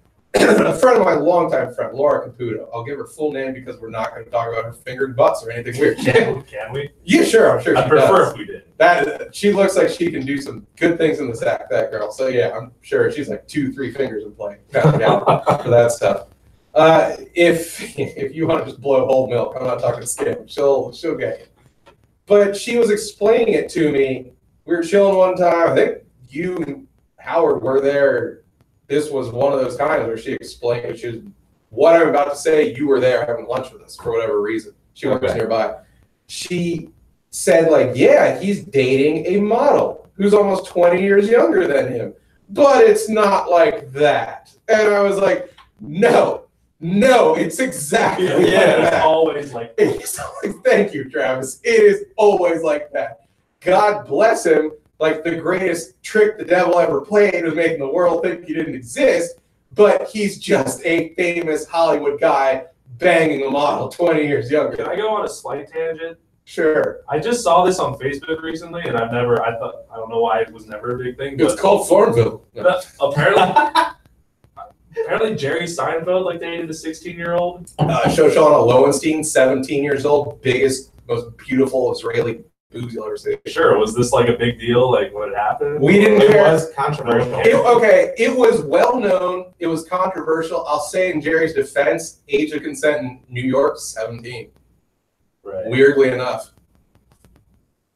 friend of mine, longtime friend, Laura Caputo. I'll give her full name because we're not going to talk about her fingered butts or anything weird. Can we? Yeah, yeah, I'm sure I prefer if we did. She looks like she can do some good things in the sack, that girl. So yeah, I'm sure she's like 2-3 fingers in play for that stuff. If you want to just blow whole milk, I'm not talking skim. She'll get you. But she was explaining it to me. We were chilling one time. I think you and Howard were there. This was one of those times where she explained it. She was, what I'm about to say, you were there having lunch with us for whatever reason. She was nearby. She said, like, yeah, he's dating a model who's almost 20 years younger than him. But it's not like that. And I was like, no, it's exactly like that. It's always like that. It's always, thank you, Travis. It is always like that. God bless him. Like, the greatest trick the devil ever played was making the world think he didn't exist, but he's just a famous Hollywood guy banging a model 20 years younger. Can I go on a slight tangent? Sure. I just saw this on Facebook recently, and I don't know why it was never a big thing. It was called Farmville. Apparently Jerry Seinfeld like dated a 16-year-old. Shoshana Lowenstein, 17 years old, biggest, most beautiful Israeli booze you'll ever see. Sure, was this like a big deal, like when it happened? We didn't care. It was controversial. It was well known. It was controversial. I'll say in Jerry's defense, age of consent in New York, 17. Right. Weirdly enough.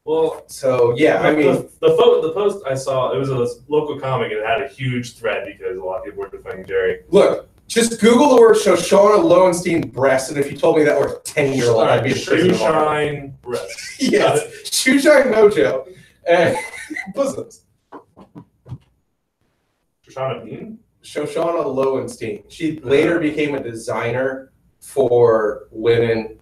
Well, so yeah, I mean, the post I saw, it was a local comic, and it had a huge thread because a lot of people were defending Jerry. Look, just Google the word Shoshana Lowenstein breast, and if you told me that were 10-year-old, I'd be a shoeshine breast. Yes, shoeshine mojo and bosoms. Shoshana Bean? Shoshana Lowenstein. She later became a designer for women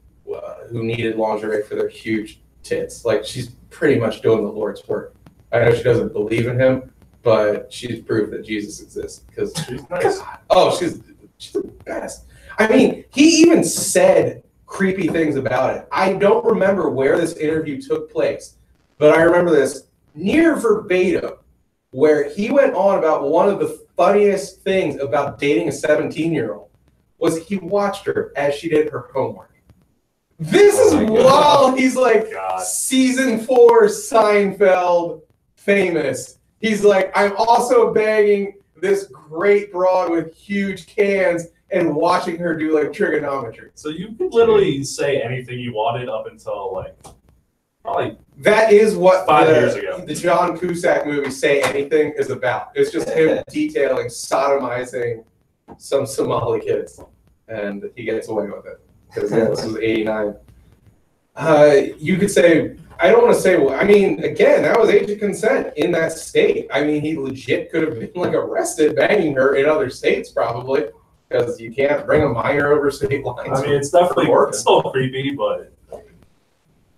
who needed lingerie for their huge tits. Like, she's pretty much doing the Lord's work. I know she doesn't believe in him, but she's proved that Jesus exists because she's nice. Oh, she's the best. I mean, he even said creepy things about it. I don't remember where this interview took place, but I remember this near verbatim where he went on about one of the funniest things about dating a 17-year-old was he watched her as she did her homework. This is while he's like season 4 Seinfeld famous. He's like, I'm also banging this great broad with huge cans and watching her do like trigonometry. So you could literally say anything you wanted up until like probably that is what 5 years ago. The John Cusack movie Say Anything is about. It's just him detailing sodomizing some Somali kids, and he gets away with it. Because this was 89. You could say, I don't want to say, well, I mean, again, that was age of consent in that state. I mean, he legit could have been like arrested banging her in other states probably, because you can't bring a minor over state lines. I mean, it's definitely it's still creepy, but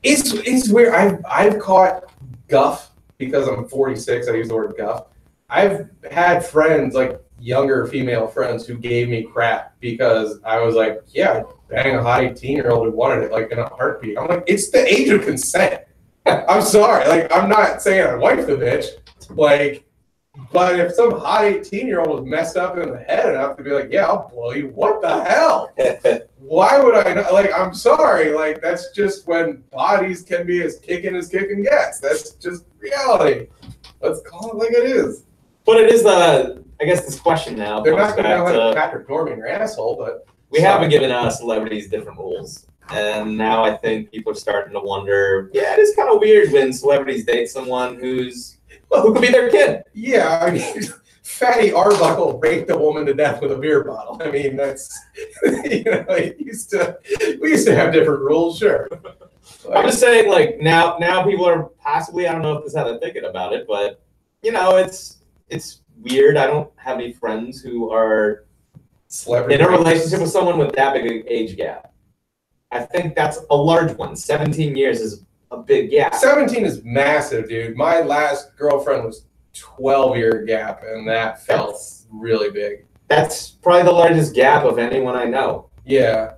it's weird. I've caught guff because I'm 46. I use the word guff. I've had friends, like younger female friends who gave me crap because I was like, yeah, bang a hot 18-year-old who wanted it like in a heartbeat. I'm like, it's the age of consent. I'm sorry, like I'm not saying I wife the bitch, like, but if some hot 18-year-old was messed up in the head enough to be like, yeah, I'll blow you, what the hell? Why would I not? Like, I'm sorry, like that's just when bodies can be as kicking gets. That's just reality. Let's call it like it is. But it is I guess this question now. They're not going to know how to Patrick Norman your asshole, but we have been giving celebrities different rules. And now I think people are starting to wonder, yeah, it is kind of weird when celebrities date someone who could be their kid. Yeah, I mean, Fatty Arbuckle raped a woman to death with a beer bottle. I mean, that's, you know, we used to have different rules, sure. Like, I'm just saying, like, now people are possibly, I don't know if this is how they're thinking about it, but, you know, it's weird. I don't have any friends who are in a relationship with someone with that big an age gap. I think that's a large one. 17 years is a big gap. 17 is massive, dude. My last girlfriend was 12-year gap, and that felt really big. That's probably the largest gap of anyone I know. Yeah.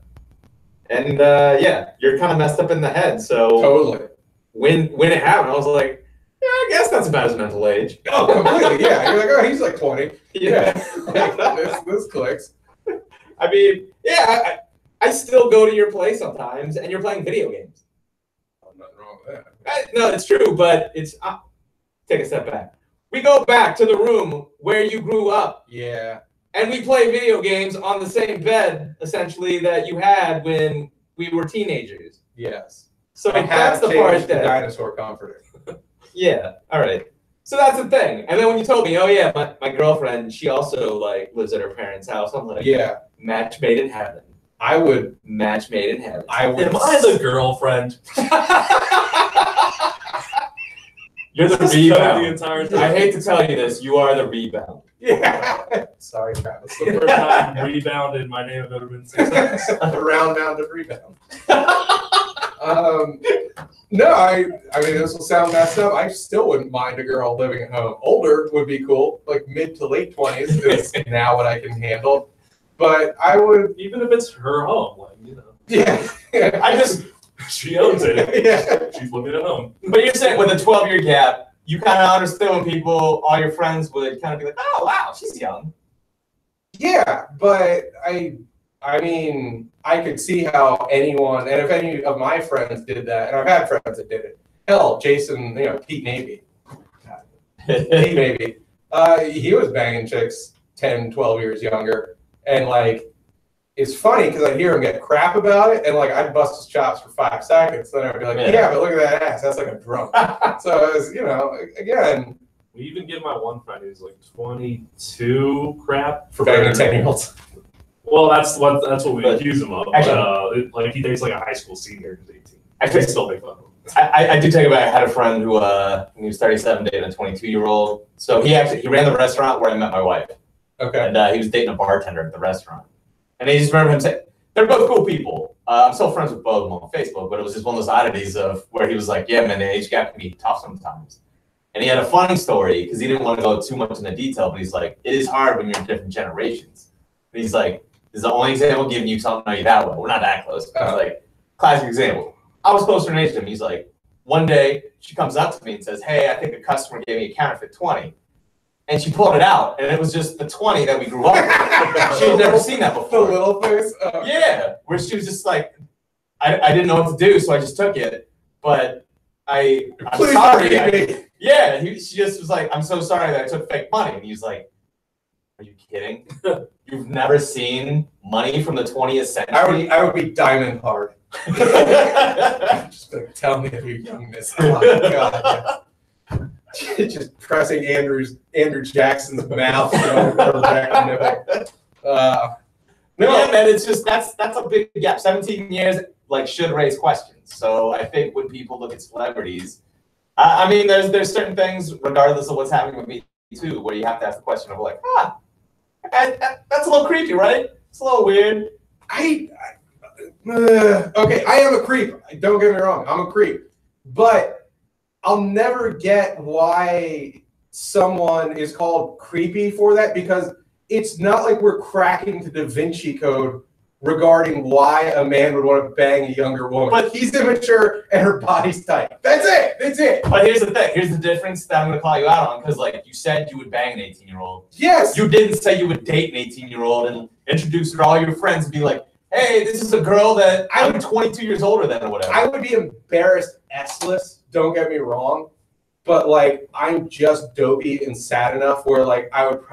And yeah, you're kind of messed up in the head. So totally. When it happened, I was like, yeah, I guess that's about his mental age. Oh, completely. Yeah. You're like, oh, he's like 20. Yeah. this clicks. I mean, yeah, I still go to your place sometimes, and you're playing video games. Oh, nothing wrong with that. No, it's true, but it's take a step back. We go back to the room where you grew up. Yeah. And we play video games on the same bed, essentially, that you had when we were teenagers. Yes. So that's the part that dinosaur comforter. Yeah. All right. So that's the thing. And then when you told me, oh yeah, my girlfriend, she also like lives at her parents' house. I'm like, yeah, match made in heaven. I would match made in heaven. Am I the girlfriend? You're the rebound. The entire time. I hate to tell you this, you are the rebound. Yeah. Sorry, Travis. The first time rebounded, my name have ever been success. Round bound of rebound. No, I mean, this will sound messed up. I still wouldn't mind a girl living at home. Older would be cool, like mid to late 20s is now what I can handle. But I would, even if it's her home, like, you know. Yeah. She owns it. Yeah. She's living at home. But you're saying with a 12-year gap, you kind of understood when people, all your friends would kind of be like, oh, wow, she's young. Yeah, but I mean, I could see how anyone, and if any of my friends did that, and I've had friends that did it. Hell, Jason, you know, Pete Navy. Pete Navy. He was banging chicks 10, 12 years younger. And, like, it's funny because I hear him get crap about it, and, like, I'd bust his chops for 5 seconds. Then I'd be like, yeah, but look at that ass. That's like a drum. So, it was, you know, again. We even give my one friend who's, like, 22 crap. For banging 10-year-olds. Well, that's what we accuse him of. Actually, like he dates like a high school senior who's 18. Actually, still make fun of him. I do take it back. I had a friend who when he was 37 dating a 22-year-old. So he ran the restaurant where I met my wife. Okay. And he was dating a bartender at the restaurant. And I just remember him saying, they're both cool people. I'm still friends with both of them on Facebook, but it was just one of those oddities of where he was like, yeah, man, the age gap can be tough sometimes. And he had a funny story because he didn't want to go too much into detail, but he's like, it is hard when you're in different generations. And he's like, this is the only example giving you something know you that well. We're not that close. I was like, classic example. I was close to an age to him. He's like, one day she comes up to me and says, hey, I think a customer gave me a counterfeit 20. And she pulled it out, and it was just the 20 that we grew up with. She had never seen that before. The little face? Yeah, where she was just like, I didn't know what to do, so I just took it. But I'm sorry. Yeah, she just was like, I'm so sorry that I took fake money. And he was like, are you kidding? You've never seen money from the 20th century? I would be diamond hard. Just like, tell me of your youngness. Oh my God. Just pressing Andrew Jackson's mouth. No, yeah, man, it's just that's a big gap. 17 years like should raise questions. So I think when people look at celebrities, I mean, there's certain things, regardless of what's happening with me too, where you have to ask the question of like, that's a little creepy, right? It's a little weird. Okay, I am a creep. Don't get me wrong, I'm a creep, but I'll never get why someone is called creepy for that, because it's not like we're cracking the Da Vinci Code regarding why a man would want to bang a younger woman. But he's immature and her body's tight. That's it. But here's the thing. Here's the difference that I'm going to call you out on, because like you said you would bang an 18-year-old. Yes. You didn't say you would date an 18-year-old and introduce her to all your friends and be like, hey, this is a girl that I'm 22 years older than or whatever. I would be embarrassed S-less, don't get me wrong. But like I'm just dopey and sad enough where like I would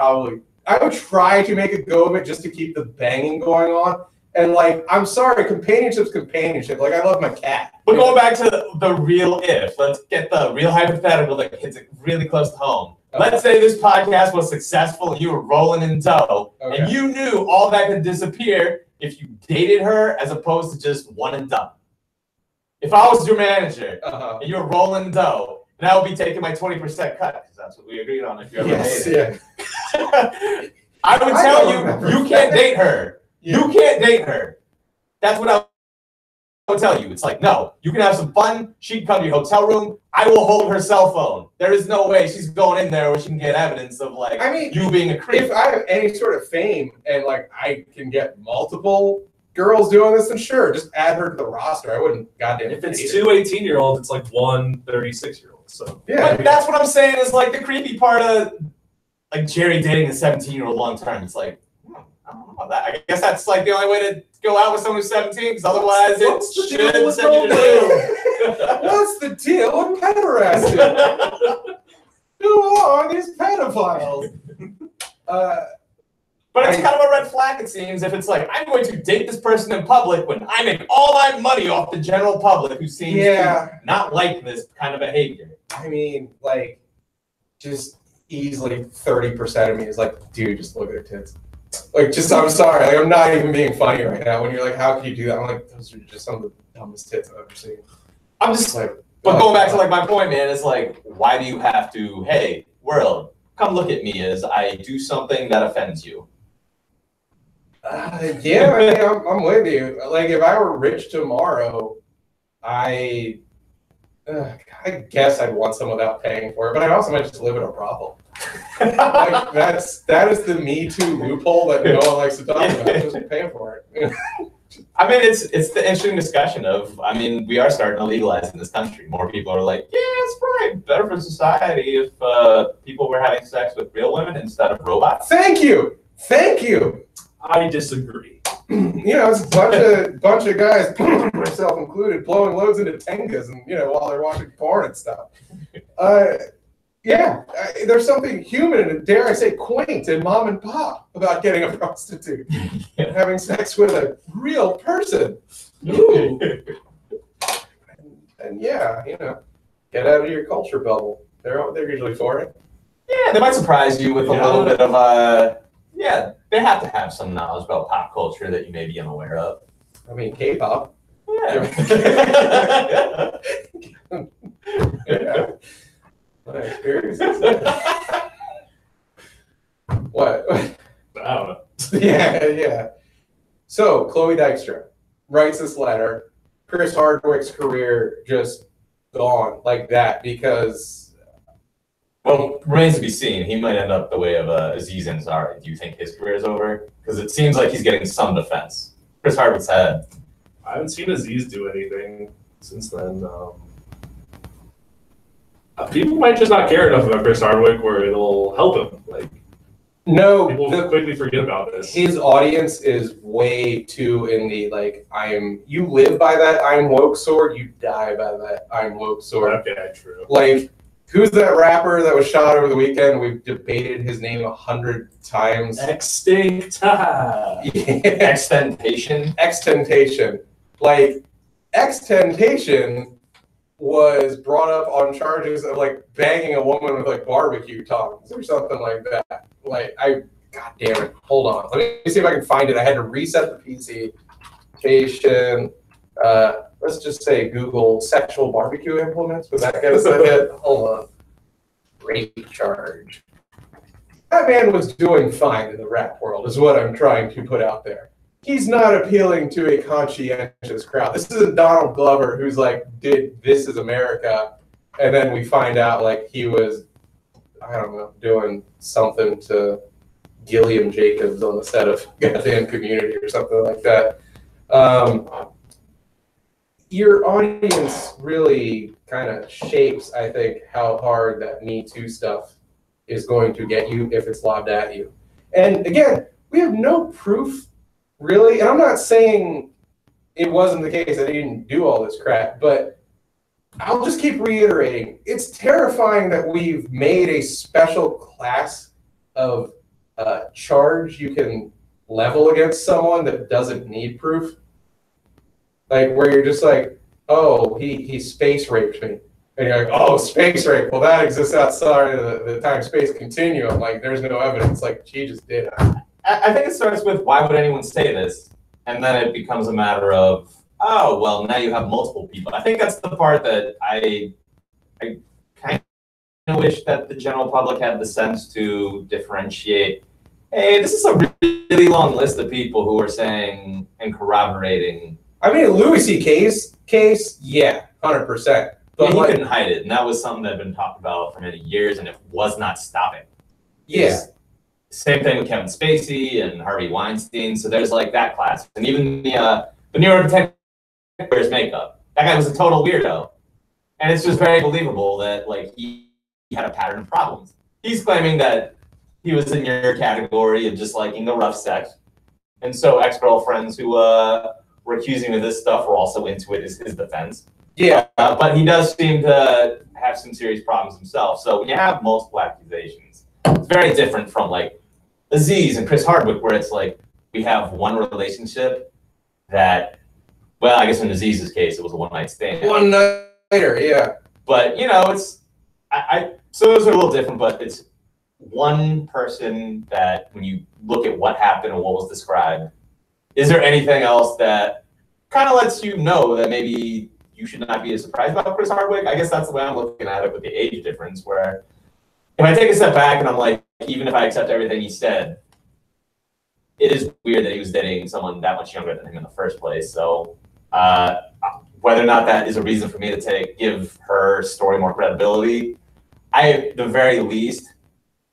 try to make a go of it just to keep the banging going on. And like, I'm sorry, companionship's companionship. Like, I love my cat. But going back to the real if, let's get the real hypothetical that hits it really close to home. Okay. Let's say this podcast was successful and you were rolling in dough, and you knew all that could disappear if you dated her as opposed to just one and done. If I was your manager and you were rolling dough, and I would be taking my 20% cut, because that's what we agreed on if you ever dated. Yeah. I would tell you can't date her. You can't date her. That's what I would tell you. It's like, no, you can have some fun. She can come to your hotel room. I will hold her cell phone. There is no way she's going in there where she can get evidence of like you being a creep. If I have any sort of fame and like I can get multiple girls doing this, then sure, just add her to the roster. I wouldn't goddamn. If it's two 18-year-olds, it's like one 36-year-old. So yeah, but that's what I'm saying is like the creepy part of like Jerry dating a 17-year-old long term. It's like, I don't know about that. I guess that's like the only way to go out with someone who's 17, because otherwise What's it should send you to jail. What's the deal with pederasty? Who are these pedophiles? But it's kind of a red flag, it seems, if it's like, I'm going to date this person in public when I make all my money off the general public who seems to not like this kind of behavior. I mean, like, just easily 30% of me is like, dude, just look at her tits. Like, just, I'm sorry. Like, I'm not even being funny right now. When you're like, how can you do that? I'm like, those are just some of the dumbest tits I've ever seen. I'm just like, but going back to like my point, man, it's like, why do you have to, hey, world, come look at me as I do something that offends you? Yeah, I mean, I'm with you. Like, if I were rich tomorrow, I guess I'd want some without paying for it, but I also might just live in a brothel. Like, that is the Me Too loophole that no one likes to talk about. Just pay for it. I mean, it's the interesting discussion of, I mean, we are starting to legalize in this country. More people are like, yeah, it's probably better for society if people were having sex with real women instead of robots. Thank you. I disagree. You know, it's a bunch of guys, myself included, blowing loads into Tengas and, you know, while they're watching porn and stuff. Yeah, there's something human and, dare I say, quaint and mom and pop about getting a prostitute and having sex with a real person. Ooh. and yeah, you know, get out of your culture bubble. They're usually for it. Yeah, they might surprise you with a little bit of they have to have some knowledge about pop culture that you may be unaware of. I mean, K-pop. Yeah. Yeah. My experiences. What? I don't know. Yeah. So, Chloe Dykstra writes this letter. Chris Hardwick's career just gone like that because... Well, remains to be seen. He might end up the way of Aziz Ansari. Do you think his career is over? Because it seems like he's getting some defense. Chris Hardwick's had. I haven't seen Aziz do anything since then. People might just not care enough about Chris Hardwick where it'll help him. Like, no, people quickly forget about this. His audience is way too in the like, you live by that I'm woke sword, you die by that I'm woke sword. Okay, true. Like, who's that rapper that was shot over the weekend? We've debated his name 100 times. Extinct. Yeah. Extentation. Like, Extentation was brought up on charges of like banging a woman with like barbecue tongs or something like that. Like, God damn it. Hold on. Let me see if I can find it. I had to reset the PC. Let's just say Google sexual barbecue implements. Would that get us a hit? Hold on. Rape charge. That man was doing fine in the rap world, is what I'm trying to put out there. He's not appealing to a conscientious crowd. This isn't Donald Glover who's like, did This Is America, and then we find out like he was, I don't know, doing something to Gilliam Jacobs on the set of goddamn Community or something like that. Your audience really kind of shapes, I think, how hard that Me Too stuff is going to get you if it's lobbed at you. And again, we have no proof, really. And I'm not saying it wasn't the case that he didn't do all this crap, but I'll just keep reiterating. It's terrifying that we've made a special class of charge you can level against someone that doesn't need proof. Like, where you're just like, oh, he space raped me. And you're like, oh, space rape. Well, that exists outside of the time-space continuum. Like, there's no evidence. Like, she just did it. I think it starts with, why would anyone say this? And then it becomes a matter of, oh, well, now you have multiple people. I think that's the part that I kind of wish that the general public had the sense to differentiate. Hey, this is a really long list of people who are saying and corroborating. I mean, Louis C.K.'s case, yeah, 100%. But he couldn't hide it, and that was something that had been talked about for many years, and it was not stopping. Yeah. Same thing with Kevin Spacey and Harvey Weinstein. So there's like that class, and even the New York Detective wears makeup. That guy was a total weirdo, and it's just very believable that like he had a pattern of problems. He's claiming that he was in your category of just liking the rough sex, and so ex-girlfriends who were accusing him of this stuff were also into it, is his defense. Yeah, but he does seem to have some serious problems himself. So when you have multiple accusations, it's very different from like Aziz and Chris Hardwick, where it's like we have one relationship that, well, I guess in Aziz's case, it was a one-night stand. One nighter, yeah. But you know, it's so those are a little different, but it's one person that when you look at what happened and what was described, is there anything else that kind of lets you know that maybe you should not be as surprised about Chris Hardwick? I guess that's the way I'm looking at it with the age difference, where if I take a step back and I'm like, even if I accept everything he said, it is weird that he was dating someone that much younger than him in the first place. So whether or not that is a reason for me to give her story more credibility, I, at the very least,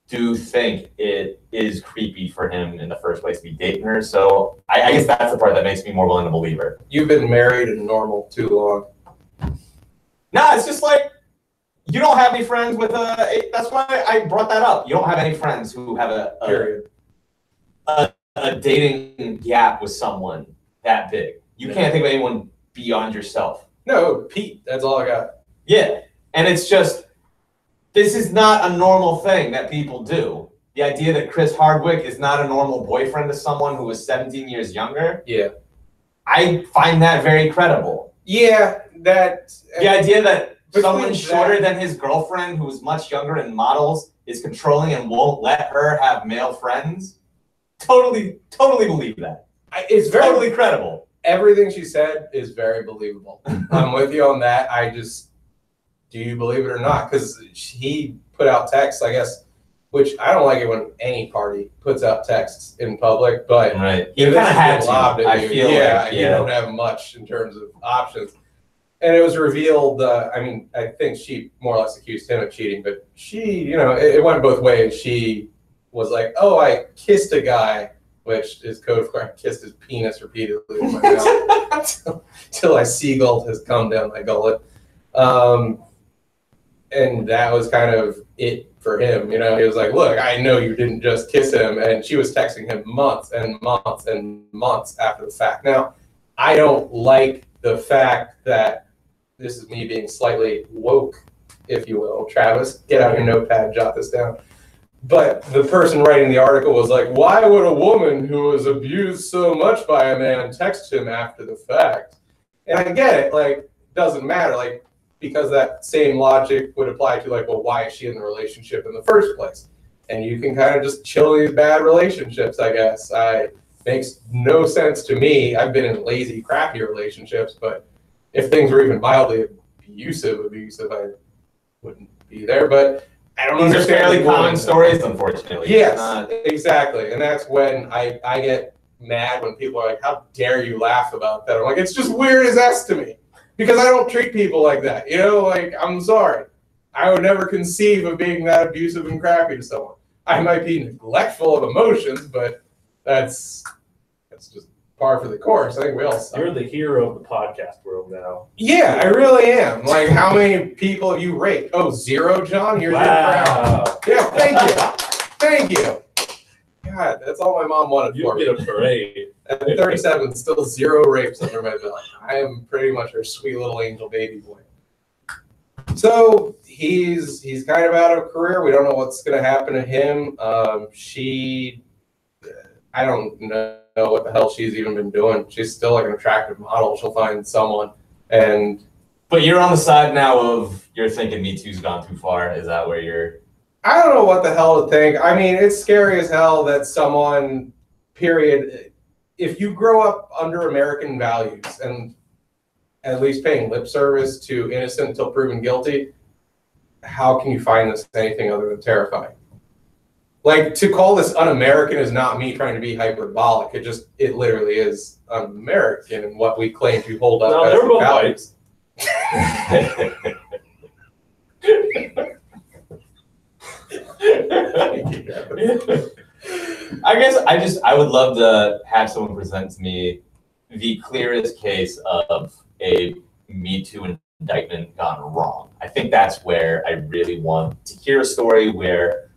do think it is creepy for him in the first place to be dating her. So I guess that's the part that makes me more willing to believe her. You've been married and normal too long. Nah, it's just like, you don't have any friends with that's why I brought that up. You don't have any friends who have a dating gap with someone that big. You can't think of anyone beyond yourself. No, Pete, that's all I got. Yeah, and it's just, this is not a normal thing that people do. The idea that Chris Hardwick is not a normal boyfriend to someone who is 17 years younger. Yeah. I find that very credible. Yeah, that... The idea that someone shorter than his girlfriend who is much younger and models is controlling and won't let her have male friends. Totally believe that. It's very totally credible. Everything she said is very believable. I'm with you on that. I just... Do you believe it or not? Because he put out texts, I guess, which I don't like it when any party puts out texts in public, but right. You kind of had to. I feel like you don't have much in terms of options. And it was revealed, I mean, I think she more or less accused him of cheating, but she, you know, it went both ways. She was like, oh, I kissed a guy, which is code for I kissed his penis repeatedly with my mouth till I seagulled his cum down my gullet. And that was kind of it for him. You know, he was like, look, I know you didn't just kiss him. And she was texting him months and months and months after the fact. Now, I don't like the fact that this is me being slightly woke, if you will. Travis, get out your notepad, jot this down. But the person writing the article was like, why would a woman who was abused so much by a man text him after the fact? And I get it, like, it doesn't matter. Like, because that same logic would apply to like, well, why is she in the relationship in the first place? And you can kind of just chill these bad relationships, I guess. Makes no sense to me. I've been in lazy, crappy relationships, but if things were even mildly abusive, I wouldn't be there. But I don't understand. These are fairly common stories, unfortunately. Yes, exactly. And that's when I get mad when people are like, how dare you laugh about that? I'm like, it's just weird as S to me. Because I don't treat people like that, you know, like, I'm sorry. I would never conceive of being that abusive and crappy to someone. I might be neglectful of emotions, but that's just par for the course. I think we all suck. You're the hero of the podcast world now. Yeah, I really am. Like, how many people have you raped? Oh, 0, John? Here's your crown. Yeah, thank you. Thank you. God, that's all my mom wanted for me. You get a parade. At 37, still 0 rapes under my belt. I am pretty much her sweet little angel baby boy. So he's kind of out of career. We don't know what's going to happen to him. I don't know what the hell she's even been doing. She's still like an attractive model. She'll find someone. But you're on the side now of you're thinking Me Too's gone too far. Is that where you're? I don't know what the hell to think. I mean, it's scary as hell that someone, period, if you grow up under American values and at least paying lip service to innocent until proven guilty, how can you find this anything other than terrifying? Like, to call this un-American is not me trying to be hyperbolic. It literally is un-American and what we claim to hold up No, as they're both values. I guess I would love to have someone present to me the clearest case of a Me Too indictment gone wrong. I think that's where I really want to hear a story where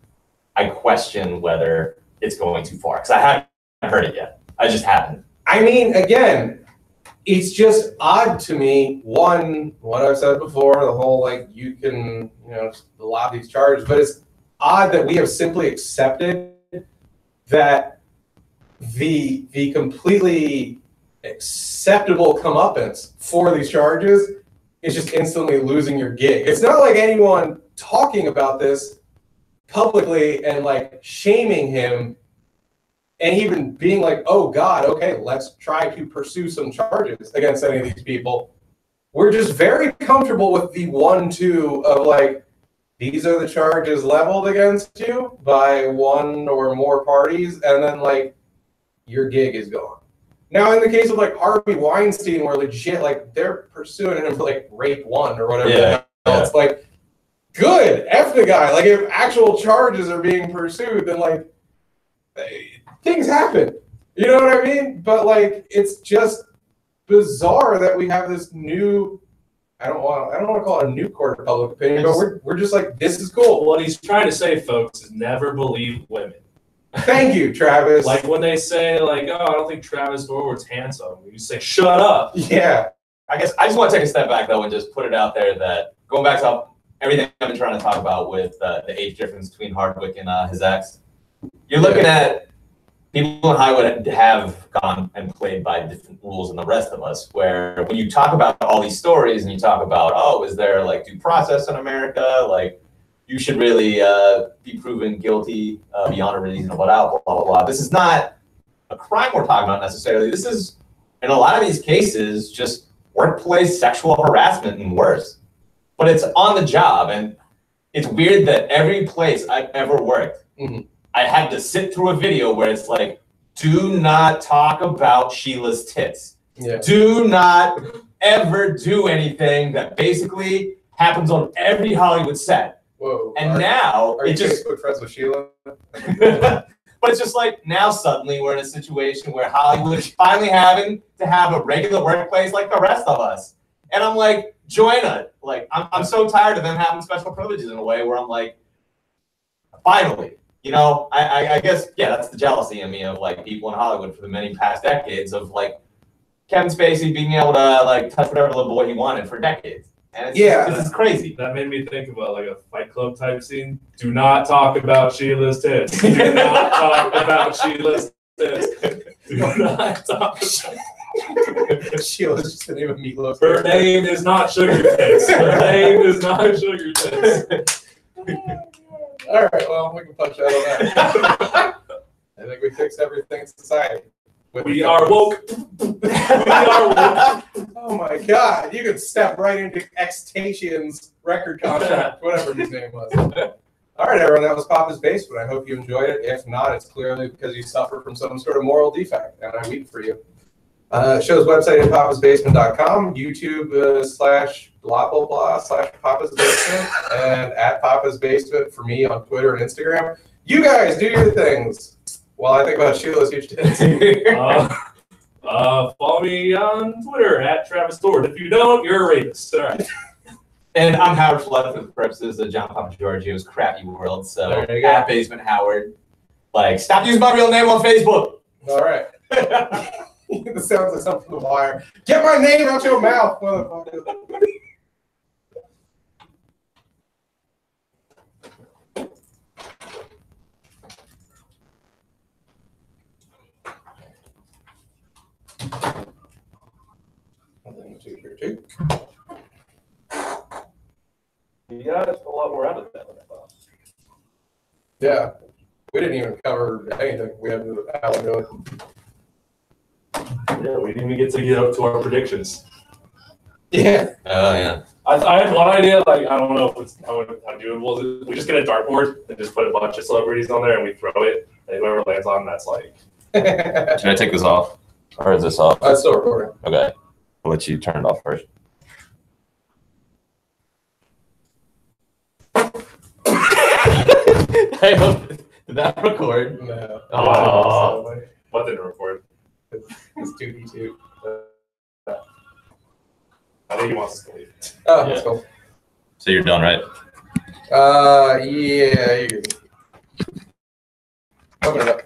I question whether it's going too far, because I haven't heard it yet. I just haven't. I mean, again, it's just odd to me. One, what I've said before, the whole like you can, lob these charges, but it's odd that we have simply accepted that the completely acceptable comeuppance for these charges is just instantly losing your gig. It's not like anyone talking about this publicly and like shaming him and even being like, oh God, okay, let's try to pursue some charges against any of these people. We're just very comfortable with the 1-2 of like, these are the charges leveled against you by one or more parties, and then like your gig is gone. Now, in the case of like Harvey Weinstein, where legit like they're pursuing him for like rape 1 or whatever. Yeah. It's like, good, F the guy. Like, if actual charges are being pursued, then like things happen. You know what I mean? But like, it's just bizarre that we have this new. I don't want to call it a new court of public opinion, but we're just like, this is cool. What he's trying to say, folks, is never believe women. Thank you, Travis. Like when they say, like, oh, I don't think Travis Norwood's handsome. You say, shut up. Yeah. I guess I just want to take a step back, though, and just put it out there that going back to everything I've been trying to talk about with the age difference between Hardwick and his ex, you're looking at people in Hollywood have gone and played by different rules than the rest of us, where when you talk about all these stories and you talk about, oh, is there like due process in America? Like, you should really be proven guilty beyond a reasonable doubt, blah, blah, blah. This is not a crime we're talking about necessarily. This is, in a lot of these cases, just workplace sexual harassment and worse. But it's on the job, and it's weird that every place I've ever worked, I had to sit through a video where it's like, do not talk about Sheila's tits. Yeah. Do not ever do anything that basically happens on every Hollywood set. Whoa. And now are you it just Facebook friends with Sheila? but it's just like now suddenly we're in a situation where Hollywood is finally having to have a regular workplace like the rest of us. And I'm like, join it. Like, I'm so tired of them having special privileges in a way where I'm like, finally. You know, I guess, yeah, that's the jealousy in me of like people in Hollywood for the many past decades of like Kevin Spacey being able to like touch whatever little boy he wanted for decades. And it's this is crazy. That made me think about like a Fight Club type scene. Do not talk about Sheila's tits. Do not talk about Sheila's tits. Do not talk about Sheila's just the name of Meatloaf. Her name is not Sugar Tits. Her name is not Sugar Tits. All right, well, we can punch out on that. I think we fixed everything in society. We are woke. We are woke. Oh my God, you could step right into Xtation's record contract, whatever his name was. All right, everyone, that was Papa's Basement. I hope you enjoyed it. If not, it's clearly because you suffer from some sort of moral defect, and I weep for you. Show's website is papasbasement.com, YouTube /blah blah / Papa's Basement, and at Papa's Basement for me on Twitter and Instagram. You guys do your things while I think about Sheila's huge tits. Follow me on Twitter at Travis Ford. If you don't, you're a rapist. All right. And I'm Howard Flood for the purposes of John Papa Giorgio's crappy world. So at Basement Howard. Like, stop using my real name on Facebook. All right. This sounds like something from The Wire. Get my name out your mouth, motherfucker. You got a lot more out of that than I thought. Yeah. We didn't even cover anything. We had Alan really. Yeah, we didn't even get up to our predictions. Yeah. Oh, yeah. I had one idea, like, I don't know if it's how doable is it. We just get a dartboard and just put a bunch of celebrities on there and we throw it. And whoever lands on, that's like. Should I take this off? Or is this off? I'm still recording. Okay. I'll let you turn it off first. Hey, did that record? No. Oh. What didn't record? It's 2D2. I think he wants us to leave. Oh, that's cool. So you're done, right? Yeah, you can. Open it up.